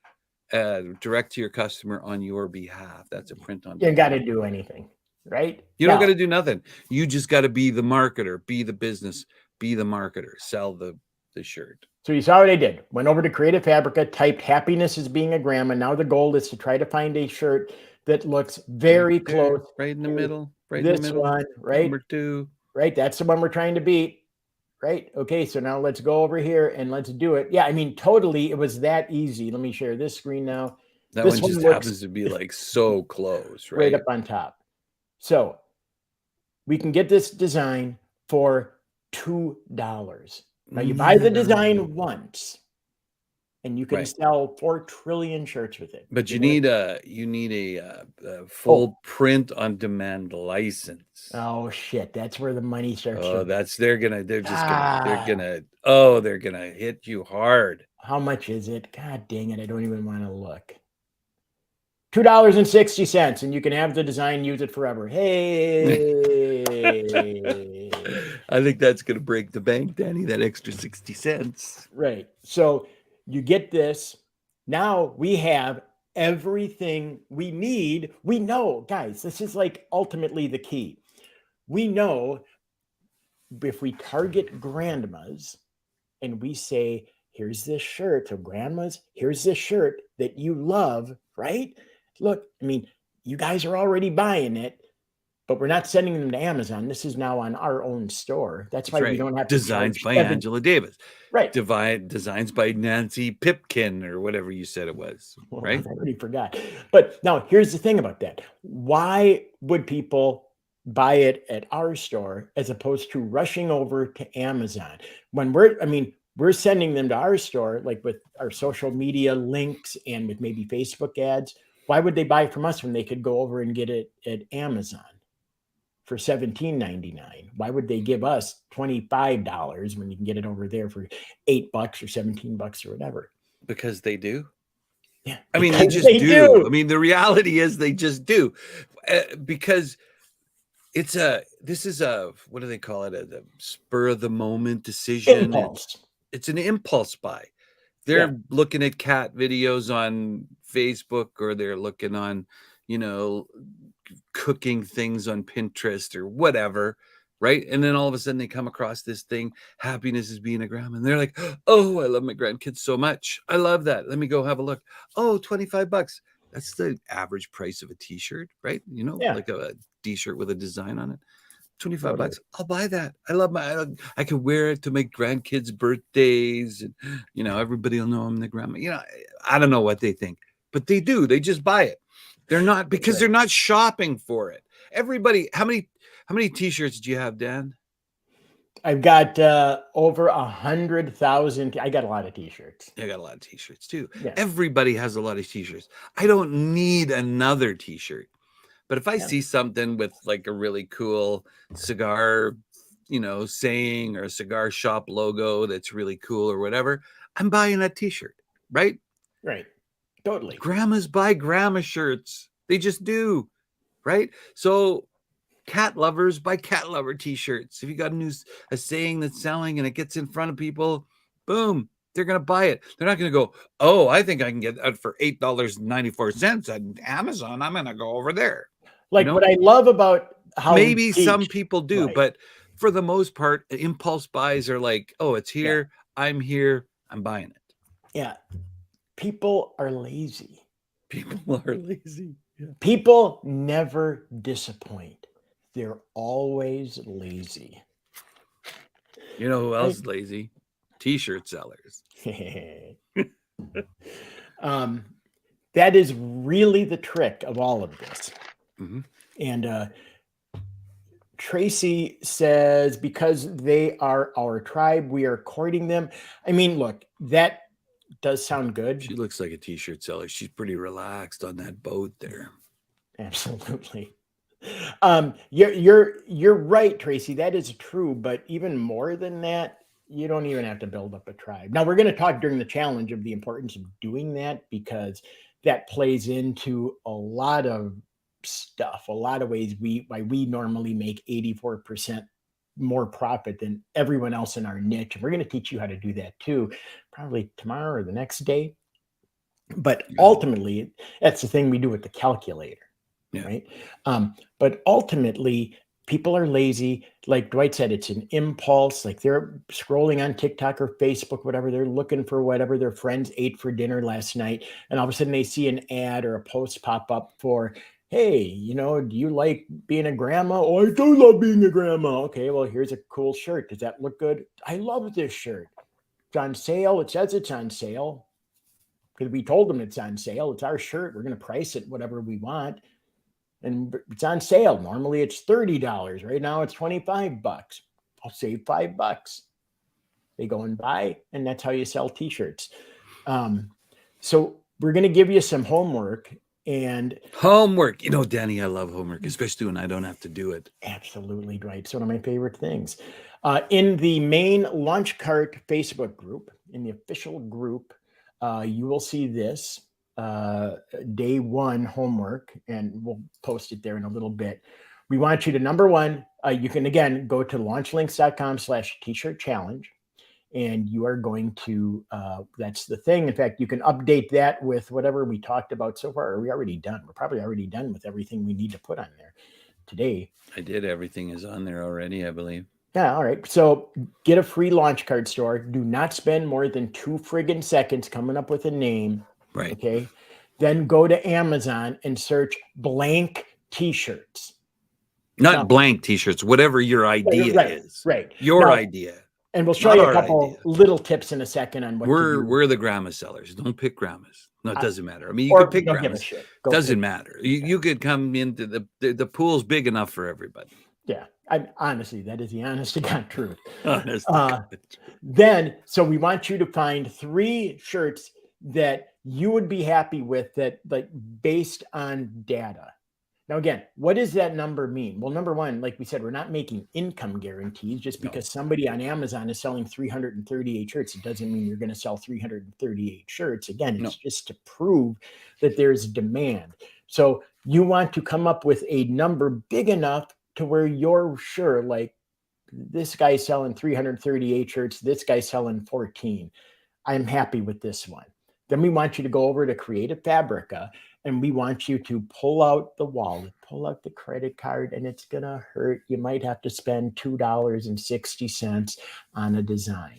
direct to your customer on your behalf. That's a print on You demand. got to do anything, right? You don't got to do nothing. You just got to be the marketer, be the business, be the marketer, sell the shirt. So you saw what I did. Went over to Creative Fabrica, typed happiness is being a grandma. Now the goal is to try to find a shirt that looks very right there, close. right in the middle, right this in the middle. One, right? Number 2. Right. That's the one we're trying to beat. Right. Okay. So now let's go over here and let's do it. Yeah. I mean, totally. It was that easy. Let me share this screen now. That this one just happens to be like so close, right? Right up on top. So we can get this design for $2. Now you buy the design once and you can sell 4 trillion shirts with it. But you need a full print on demand license. Oh shit, that's where the money starts. Oh, they're gonna hit you hard. How much is it? God dang it, I don't even want to look. $2.60, and you can have the design, use it forever. Hey. I think that's going to break the bank, Danny, that extra 60 cents. Right. So you get this. Now we have everything we need. We know, guys, this is like ultimately the key. We know if we target grandmas and we say, here's this shirt to grandmas, here's this shirt that you love, right? Look, I mean, you guys are already buying it, but we're not sending them to Amazon. This is now on our own store. That's why we don't have designs by Angela Davis. Right. Designs by Nancy Pipkin or whatever you said it was. Right. I already forgot. But now here's the thing about that. Why would people buy it at our store as opposed to rushing over to Amazon? When we're sending them to our store, like with our social media links and with maybe Facebook ads. Why would they buy from us when they could go over and get it at Amazon for $17.99? Why would they give us $25 when you can get it over there for $8 or $17 or whatever? Because they do. Yeah, I mean, they just do. I mean, the reality is they just do, because this is a, what do they call it? A spur of the moment decision. Impulse. It's an impulse buy. They're looking at cat videos on Facebook, or they're looking on, cooking things on Pinterest or whatever, right? And then all of a sudden they come across this thing, happiness is being a grandma, and they're like, oh, I love my grandkids so much. I love that. Let me go have a look. Oh, $25. That's the average price of a t-shirt, right? Like a t-shirt with a design on it. $25. I'll buy that. I love I could wear it to my grandkids' birthdays, and everybody will know I'm the grandma. I don't know what they think, but they do. They just buy it. They're not, because they're not shopping for it. Everybody, how many t-shirts do you have, Dan? I've got over 100,000. I got a lot of t-shirts. I got a lot of t-shirts too. Yeah. Everybody has a lot of t-shirts. I don't need another t-shirt. But if I see something with like a really cool cigar, saying, or a cigar shop logo that's really cool or whatever, I'm buying that t-shirt, right? Right. Totally. Grandmas buy grandma shirts. They just do, right? So cat lovers buy cat lover t-shirts. If you got a saying that's selling and it gets in front of people, boom, they're going to buy it. They're not going to go, oh, I think I can get that for $8.94 at Amazon. I'm going to go over there. Like what I love about how maybe some people do, but for the most part, impulse buys are like, oh, it's here. Yeah. I'm here. I'm buying it. Yeah. People are lazy. People are lazy. Yeah. People never disappoint. They're always lazy. You know who else is lazy? T-shirt sellers. That is really the trick of all of this. Mm-hmm. And Tracy says, because they are our tribe, we are courting them. I mean, look, that does sound good. She looks like a t-shirt seller. She's pretty relaxed on that boat there. Absolutely. You're right, Tracy. That is true. But even more than that, you don't even have to build up a tribe. Now we're going to talk during the challenge of the importance of doing that because that plays into a lot of stuff, a lot of ways why we normally make 84% more profit than everyone else in our niche. And we're going to teach you how to do that too, probably tomorrow or the next day. But ultimately, that's the thing we do with the calculator. Yeah. Right. But ultimately, people are lazy. Like Dwight said, it's an impulse. Like they're scrolling on TikTok or Facebook, whatever. They're looking for whatever their friends ate for dinner last night. And all of a sudden they see an ad or a post pop up for, hey, do you like being a grandma? Oh, I do love being a grandma. Okay, well, here's a cool shirt. Does that look good? I love this shirt. It's on sale. It says it's on sale because we told them it's on sale. It's our shirt. We're going to price it whatever we want. And it's on sale. Normally it's $30. Right now it's $25. I'll save $5. They go and buy, and that's how you sell t-shirts. So we're going to give you some homework. And homework, Danny, I love homework, especially when I don't have to do it. Absolutely right. It's one of my favorite things. In the main Lunch Cart Facebook group, in the official group, you will see this day one homework, and we'll post it there in a little bit. We want you to, number one, you can again go to launchlinks.com/t-shirt challenge, and you are going to, that's the thing. In fact, you can update that with whatever we talked about so far. Are we already done? We're probably already done with everything we need to put on there today. I did. Everything is on there already, I believe. Yeah, all right. So get a free launch card store. Do not spend more than 2 friggin' seconds coming up with a name. Right. Okay. Then go to Amazon and search blank t-shirts. Not blank t-shirts, whatever your idea is. Right. Your idea. And we'll show you a couple little tips in a second on what to do. We're the grandma sellers. Don't pick grandmas. No, it doesn't matter. I mean, you could pick grandmas. Doesn't matter. You could come into the pool's big enough for everybody. Yeah. Honestly, that is the honest to God truth. Honestly. Then, so we want you to find 3 shirts that you would be happy with, that like based on data. Now, again, what does that number mean? Well, number one, like we said, we're not making income guarantees. Just because somebody on Amazon is selling 338 shirts, it doesn't mean you're going to sell 338 shirts. Again, it's just to prove that there's demand. So you want to come up with a number big enough to where you're sure, like, this guy's selling 338 shirts, this guy's selling 14. I'm happy with this one. Then we want you to go over to Creative Fabrica, and we want you to pull out the wallet, pull out the credit card, and it's going to hurt. You might have to spend $2.60 on a design.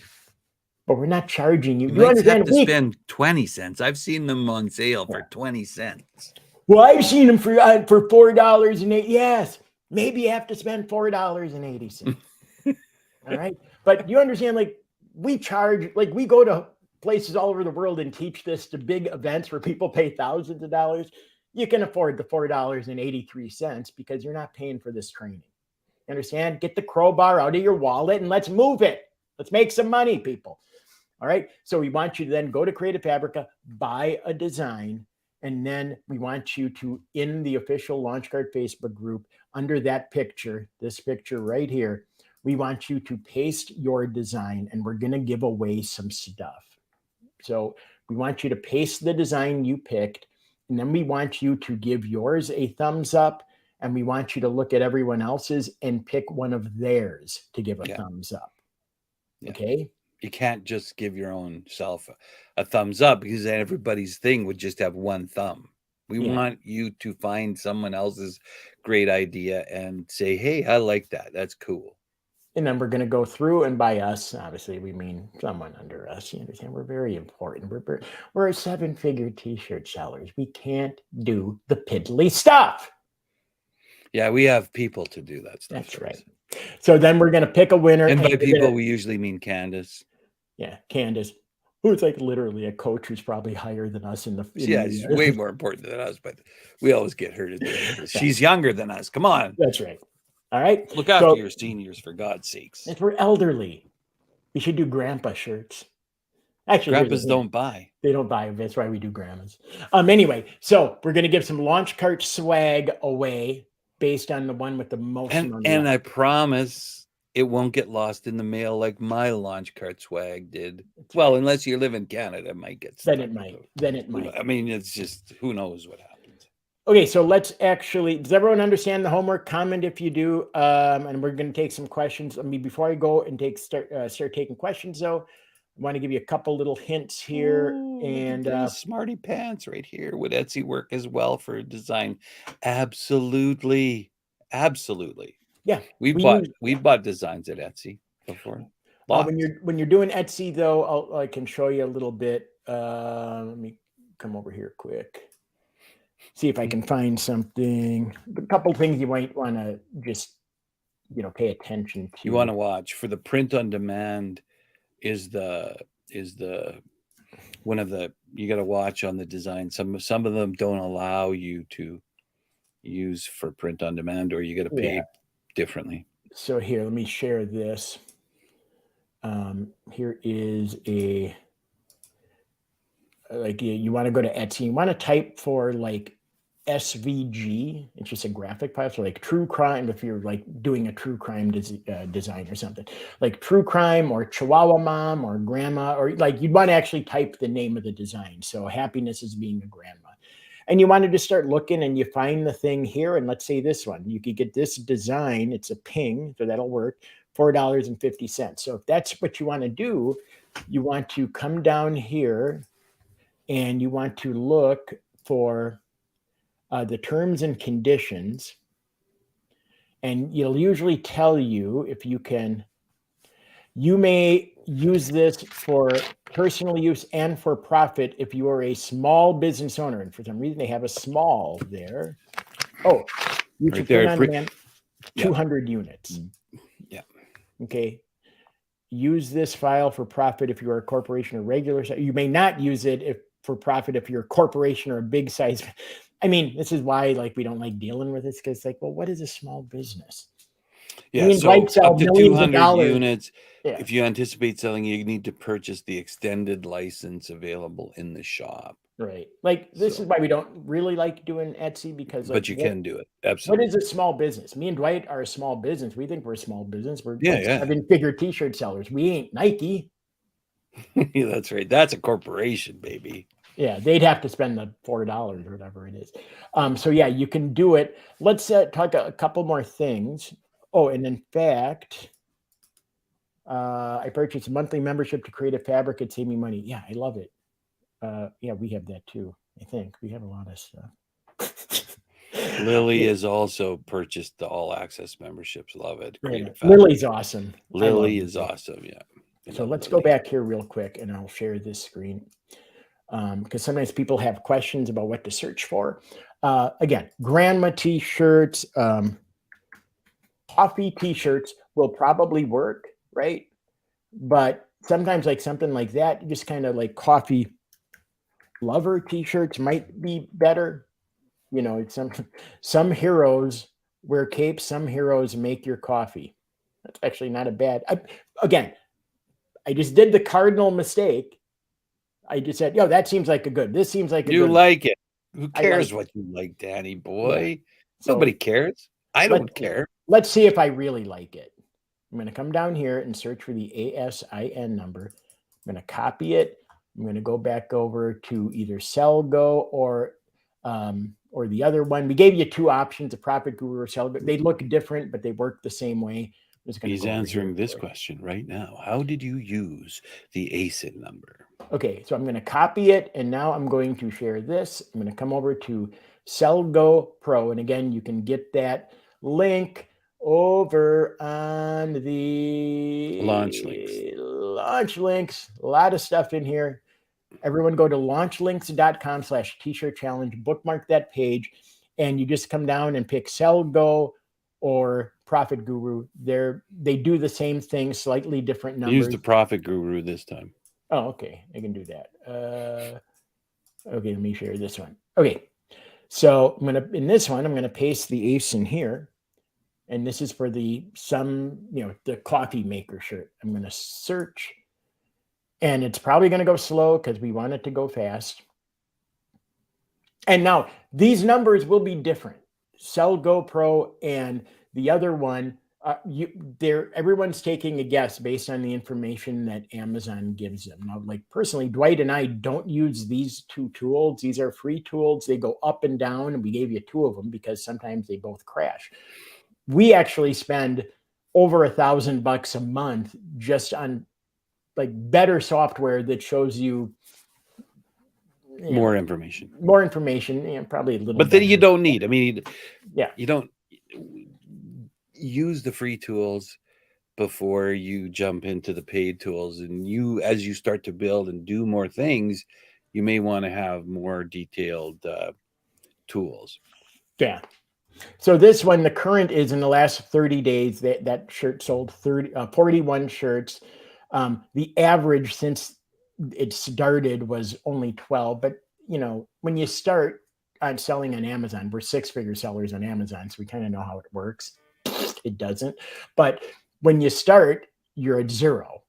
But we're not charging you. You might have to spend 20 cents. I've seen them on sale for 20 cents. Well, I've seen them for $4.80. Yes, maybe you have to spend $4.80. All right. But you understand, like, we charge, like, we go to places all over the world and teach this to big events where people pay thousands of dollars. You can afford the $4.83 because you're not paying for this training. You understand? Get the crowbar out of your wallet and let's move it. Let's make some money, people. All right. So we want you to then go to Creative Fabrica, buy a design, and then we want you to, in the official Launch Card Facebook group, under that picture, this picture right here, we want you to paste your design, and we're going to give away some stuff. So we want you to paste the design you picked, and then we want you to give yours a thumbs up, and we want you to look at everyone else's and pick one of theirs to give a thumbs up. Yeah. Okay? You can't just give your own self a thumbs up, because then everybody's thing would just have one thumb. We want you to find someone else's great idea and say, hey, I like that. That's cool. And then we're going to go through, and by us, obviously, we mean someone under us. You understand? We're very important. We're a 7-figure t-shirt sellers. We can't do the piddly stuff. Yeah, we have people to do that stuff. That's right. So then we're going to pick a winner. And by people, we usually mean Candace. Yeah, Candace, who's like literally a coach who's probably higher than us in the. She's way more important than us, but we always get her to do it. She's younger than us. Come on. That's right. All right. Look after your seniors, for God's sakes. If we're elderly, we should do grandpa shirts. Actually, grandpas don't buy. They don't buy. That's why we do grandmas. Anyway, so we're going to give some launch cart swag away. based on the one with the most amount of And likes. I promise it won't get lost in the mail like my launch cart swag did. That's Well, right. unless you live in Canada, it might get Then stuck. it might. Then it might. I mean, it's just, who knows what happens. Okay, so let's actually, does everyone understand the homework? Comment if you do, and we're going to take some questions. I mean, before I go and start taking questions, though, I want to give you a couple little hints here. Ooh, And look at these smarty pants right here. Would Etsy work as well for design? Absolutely. Absolutely. yeah, We've bought designs at Etsy before. when you're doing Etsy, though, I can show you a little bit. Let me come over here quick. See if I can find something. A couple things you might want to just, pay attention to. You want to watch for the print on demand is one of the, you got to watch on the design. Some of them don't allow you to use for print on demand, or you got to pay differently. So here, let me share this. Here is you want to go to Etsy. You want to type for like SVG. It's just a graphic file. So like true crime, if you're like doing a true crime design or something, like true crime or Chihuahua mom or grandma, or like you'd want to actually type the name of the design. So happiness is being a grandma. And you wanted to start looking and you find the thing here. And let's say this one, you could get this design. It's a ping, so that'll work, $4.50. So if that's what you want to do, you want to come down here and you want to look for the terms and conditions. And it'll usually tell you if you can, you may use this for personal use and for profit if you are a small business owner. And for some reason, they have a small there. Oh, you can print on demand 200 units. Yeah. Okay. Use this file for profit if you are a corporation or regular. You may not use it for profit if you're a corporation or a big size. I mean, this is why we don't like dealing with this, because well, what is a small business? Yeah, so up to 200 units. Yeah. If you anticipate selling, you need to purchase the extended license available in the shop. Right. This is why we don't really like doing Etsy, because but you can do it. Absolutely. What is a small business? Me and Dwight are a small business. We think we're a small business. We're yeah. 7-figure t-shirt sellers. We ain't Nike. Yeah, that's right. That's a corporation, baby. Yeah, they'd have to spend the $4 or whatever it is. So yeah, you can do it. Let's talk a couple more things. Oh, and in fact, I purchased a monthly membership to create a fabric. It saved me money. Yeah, I love it. Yeah, we have that too. I think we have a lot of stuff. Lily has also purchased the all access membersps. Love it. Lily's awesome. Lily is awesome. Yeah. So let's go back here real quick and I'll share this screen. Because sometimes people have questions about what to search for. Again, grandma t-shirts, coffee t-shirts will probably work, right? But sometimes something like that, just kind of like coffee lover t-shirts might be better. Some heroes wear capes, some heroes make your coffee. That's actually not a bad. I just did the cardinal mistake. I just said, yo, that seems like this seems like you like it. Who cares what you like, Danny boy? Yeah. Nobody cares. I don't care. Let's see if I really like it. I'm going to come down here and search for the ASIN number. I'm going to copy it. I'm going to go back over to either SellGo or the other one. We gave you two options, a Profit Guru or SellGo. They look different, but they work the same way. He's answering this question right now. How did you use the ASIN number? Okay, so I'm going to copy it, and now I'm going to share this. I'm going to come over to SellGo Pro, and again, you can get that link over on the launch links. A lot of stuff in here. Everyone go to launchlinks.com/t-shirt challenge, bookmark that page, and you just come down and pick SellGo or Profit Guru. They do the same thing, slightly different numbers. Use the Profit Guru this time. Oh, okay. I can do that. Okay, let me share this one. Okay. So in this one, I'm going to paste the ASIN here. And this is for the coffee maker shirt. I'm going to search. And it's probably going to go slow because we want it to go fast. And now these numbers will be different. Sell GoPro and the other one, everyone's taking a guess based on the information that Amazon gives them. Now, like personally, Dwight and I don't use these two tools. These are free tools. They go up and down, and we gave you two of them because sometimes they both crash. We actually spend over $1,000 a month just on like better software that shows you, more information. More information, probably a little. But then you don't need. I mean, yeah, you don't use the free tools before you jump into the paid tools. And you, as you start to build and do more things, you may want to have more detailed tools. Yeah. So this one, the current is in the last 30 days, that shirt sold 41 shirts. The average since it started was only 12. But, when you start on selling on Amazon, we're six-figure sellers on Amazon, so we kind of know how it works. It doesn't. But when you start, you're at zero,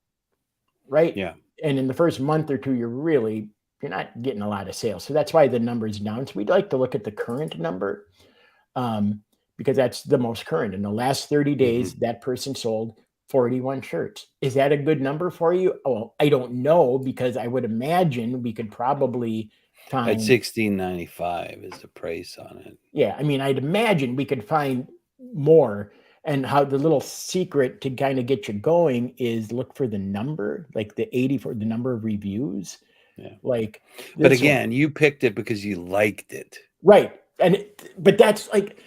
right? Yeah. And in the first month or two, you're not getting a lot of sales. So that's why the number's down. So we'd like to look at the current number. Because that's the most current. In the last 30 days, that person sold 41 shirts. Is that a good number for you? Oh, I don't know, because I would imagine we could probably find at $16.95 is the price on it. Yeah, I mean, I'd imagine we could find more. And how the little secret to kind of get you going is look for the number, like the 80 for the number of reviews. Yeah. Like, but again, you picked it because you liked it. Right. But that's like,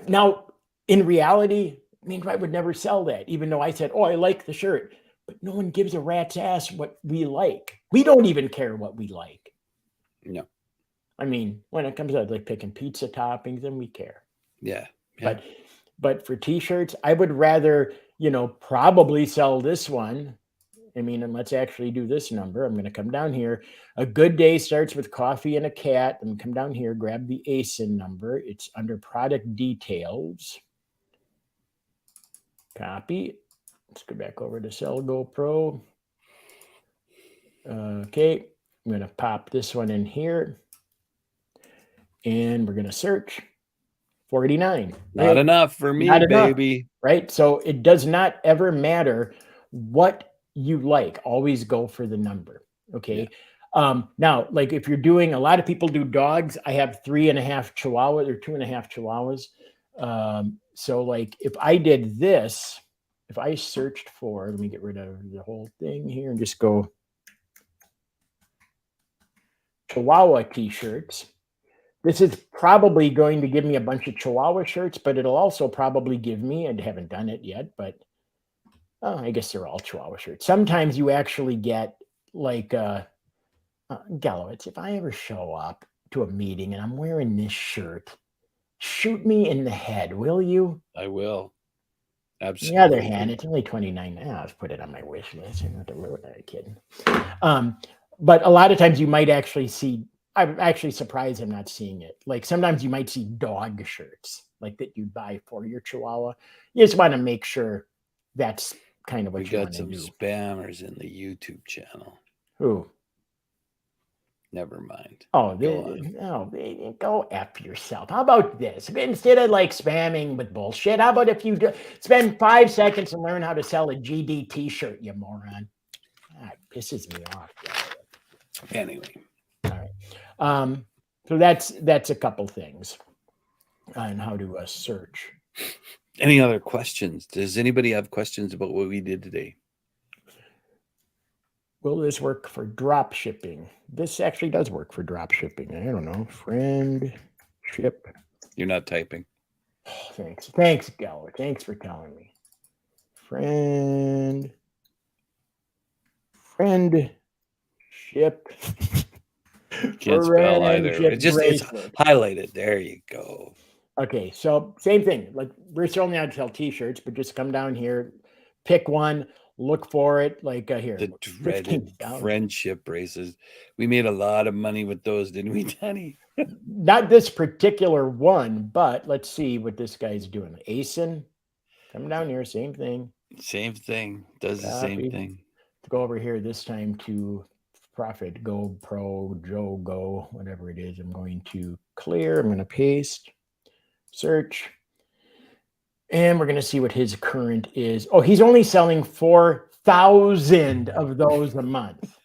now in reality, I mean, I would never sell that, even though I said, oh, I like the shirt, but no one gives a rat's ass what we like. We don't even care what we like. No. I mean, when it comes to like picking pizza toppings, then we care. Yeah. But for t-shirts, I would rather, probably sell this one. I mean, and let's actually do this number. I'm going to come down here. A good day starts with coffee and a cat. I'm going to come down here, grab the ASIN number. It's under product details. Copy. Let's go back over to Sell GoPro. Okay. I'm going to pop this one in here. And we're going to search. 49. Not enough for me, baby. Right? So it does not ever matter what you like. Always go for the number. Okay. Yeah. Now, like if you're doing, a lot of people do dogs. I have 3.5 Chihuahuas or 2.5 Chihuahuas. So like if I did this, if I searched for, let me get rid of the whole thing here and just go Chihuahua t-shirts. This is probably going to give me a bunch of Chihuahua shirts, but it'll also probably give me, I haven't done it yet, but I guess they're all Chihuahua shirts. Sometimes you actually get like, Gallowitz, if I ever show up to a meeting and I'm wearing this shirt, shoot me in the head, will you? I will. Absolutely. On the other hand, it's only $29. I'll put it on my wish list. I'm not kidding. But a lot of times you might actually see, I'm actually surprised I'm not seeing it. Like sometimes you might see dog shirts like that you buy for your Chihuahua. You just want to make sure that's kind of what you want to do. We got some spammers in the YouTube channel. Who? Never mind. Oh, go F yourself. How about this? Instead of like spamming with bullshit, how about if you spend 5 seconds and learn how to sell a GD t-shirt, you moron? That pisses me off. Anyway. All right. So that's a couple things on how to search. Any other questions? Does anybody have questions about what we did today? Will this work for drop shipping? This actually does work for drop shipping. I don't know. Friend ship. You're not typing. Oh, thanks, Geller. Thanks for telling me. Friend ship. Can't spell either. It's highlighted. There you go. Okay, so same thing. Like we're only out to sell t-shirts, but just come down here, pick one, look for it. Like here, the dreaded friendship braces. We made a lot of money with those, didn't we, Danny? Not this particular one, but let's see what this guy's doing. ASIN, come down here, same thing. Same thing. Does the same thing. Go over here this time to Profit Go Pro Joe Go, whatever it is. I'm going to clear. I'm going to paste. search. And we're going to see what his current is. Oh, he's only selling 4,000 of those a month.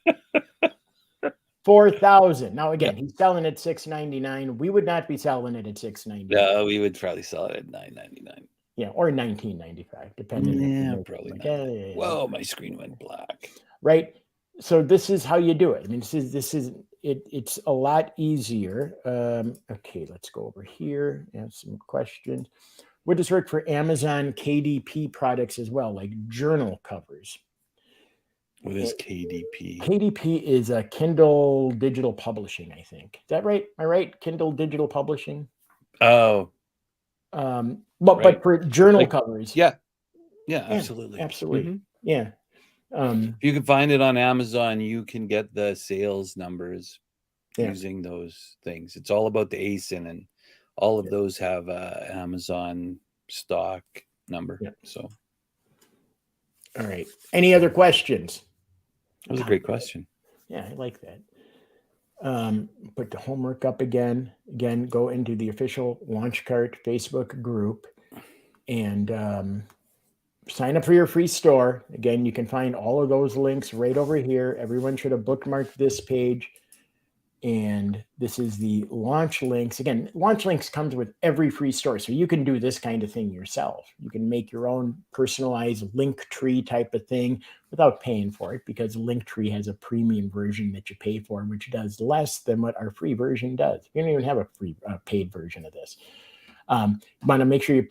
4,000. Now, again, he's selling it $6.99. We would not be selling it at $6.99. No, we would probably sell it at $9.99. Yeah, or $19.95, depending. Yeah, probably not. Whoa, my screen went black. Right. So this is how you do it. I mean, this is it. It's a lot easier. Okay, let's go over here. Have some questions. Would this work for Amazon KDP products as well, like journal covers? What is KDP? KDP is a Kindle Digital Publishing, I think. Is that right? Am I right? Kindle Digital Publishing. Oh. But for journal covers. Yeah, absolutely. Absolutely. Mm-hmm. Yeah. If you can find it on Amazon, you can get the sales numbers using those things. It's all about the ASIN, and all of those have Amazon stock number. Yeah. So, all right. Any other questions? That was a great question. Yeah, I like that. Put the homework up again. Again, go into the official LaunchCart Facebook group and sign up for your free store. Again, you can find all of those links right over here. Everyone should have bookmarked this page. And this is the launch links. Again, launch links comes with every free store. So you can do this kind of thing yourself. You can make your own personalized link tree type of thing without paying for it, because Linktree has a premium version that you pay for, which does less than what our free version does. You don't even have a free paid version of this. You want to make sure you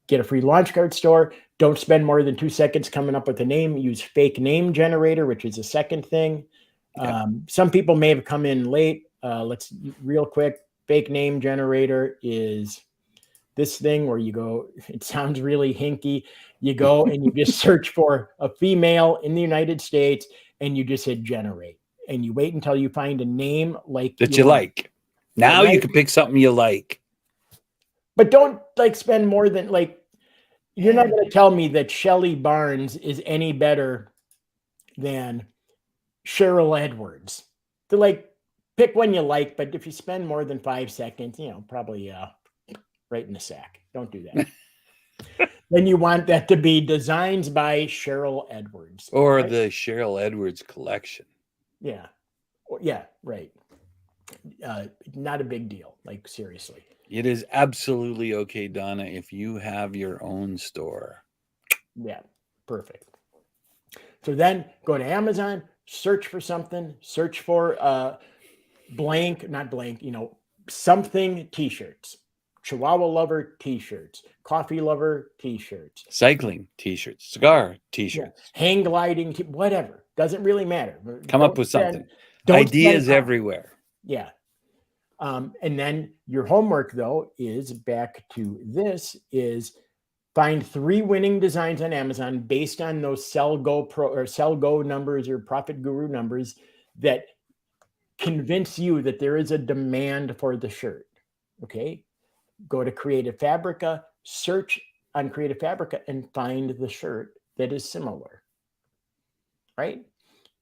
get a free LaunchCart store. Don't spend more than 2 seconds coming up with a name. Use fake name generator, which is a second thing. Some people may have come in late. Let's real quick. Fake name generator is this thing where you go, it sounds really hinky. You go and you just search for a female in the United States and you just hit generate. And you wait until you find a name like that you like. Now you can pick something you like. But don't spend more than you're not going to tell me that Shelley Barnes is any better than Cheryl Edwards. To pick one you like, but if you spend more than 5 seconds, probably right in the sack. Don't do that. Then you want that to be designs by Cheryl Edwards. Or the Cheryl Edwards collection. Yeah. Yeah, right. Not a big deal. Seriously. It is absolutely okay, Donna, if you have your own store. Yeah, perfect. So then go to Amazon, search for something, search for something t-shirts, Chihuahua lover t-shirts, coffee lover t-shirts, cycling t-shirts, cigar t-shirts, hang gliding, whatever. Doesn't really matter. Come up with something. Ideas everywhere. Yeah. And then your homework, though, is back to this, is find 3 winning designs on Amazon based on those Sell Go numbers or Profit Guru numbers that convince you that there is a demand for the shirt. Okay. Go to Creative Fabrica, search on Creative Fabrica and find the shirt that is similar. Right?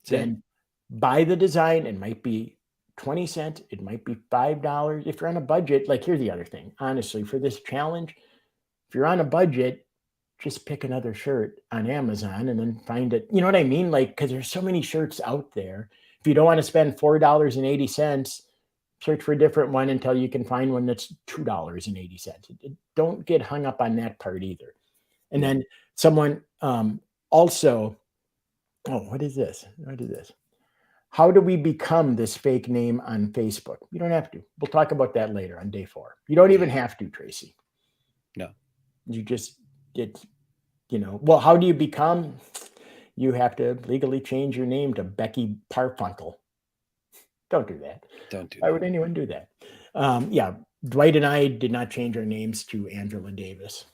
Then buy the design. It might be 20 cents. It might be $5. If you're on a budget, here's the other thing. Honestly, for this challenge, if you're on a budget, just pick another shirt on Amazon and then find it. You know what I mean? Because there's so many shirts out there. If you don't want to spend $4.80, search for a different one until you can find one that's $2.80. Don't get hung up on that part either. And then someone also, what is this? What is this? How do we become this fake name on Facebook? You don't have to. We'll talk about that later on day 4. You don't even have to, Tracy. No. You just get, how do you become? You have to legally change your name to Becky Parfunkel. Don't do that. Don't do that. Why would anyone do that? Dwight and I did not change our names to Angela Davis.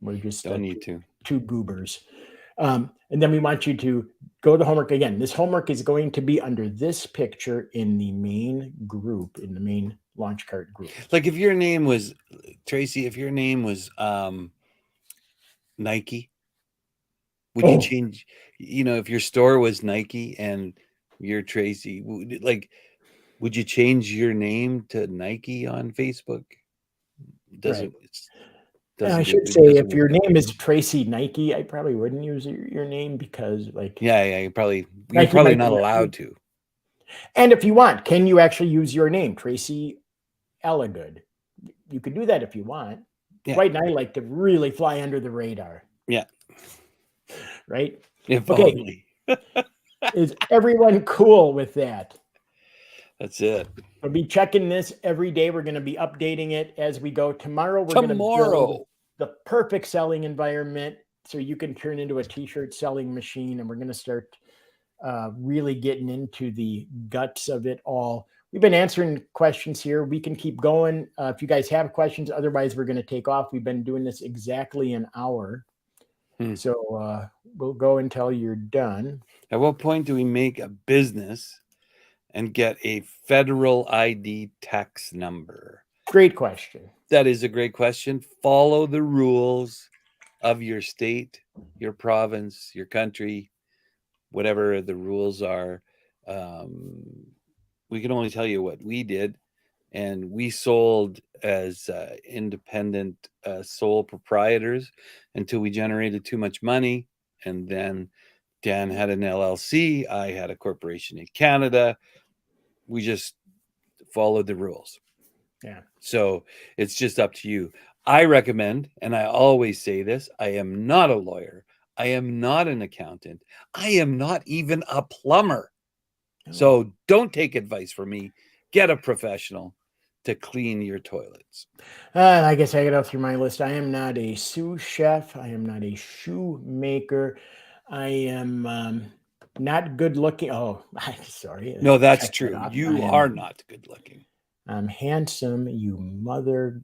We're just don't need to. 2 goobers. And then we want you to go to homework again. This homework is going to be under this picture in the main group, in the main LaunchCart group. If your name was, Tracy, Nike, would you change, if your store was Nike and you're Tracy, would you change your name to Nike on Facebook? Doesn't Right. it's I doesn't should it say doesn't if work your that name way. is Tracy Nike, I probably wouldn't use your name because like Yeah, you're probably Nike might not be. allowed to. And if you want, can you actually use your name, Tracy Elligood? You can do that if you want. Yeah. Dwight and I like to really fly under the radar, Yeah. right? If Okay, only. is everyone cool with that? That's it. We'll be checking this every day. We're going to be updating it as we go. Tomorrow, we're going to build Tomorrow. the perfect selling environment so you can turn into a t-shirt selling machine. And we're going to start really getting into the guts of it all. We've been answering questions here. We can keep going if you guys have questions. Otherwise, we're going to take off. We've been doing this exactly an hour. So we'll go until you're done. At what point do we make a business and get a federal ID tax number? Great question. That is a great question. Follow the rules of your state, your province, your country, whatever the rules are. We can only tell you what we did. And we sold as independent sole proprietors until we generated too much money. And then Dan had an LLC. I had a corporation in Canada. We just followed the rules. Yeah. So it's just up to you. I recommend, and I always say this, I am not a lawyer. I am not an accountant. I am not even a plumber. So don't take advice from me. Get a professional to clean your toilets. I guess I got to go through my list. I am not a sous chef. I am not a shoemaker. I am not good looking. Oh, sorry. No, that's Check that true. off. You are not good looking. I'm handsome, you mother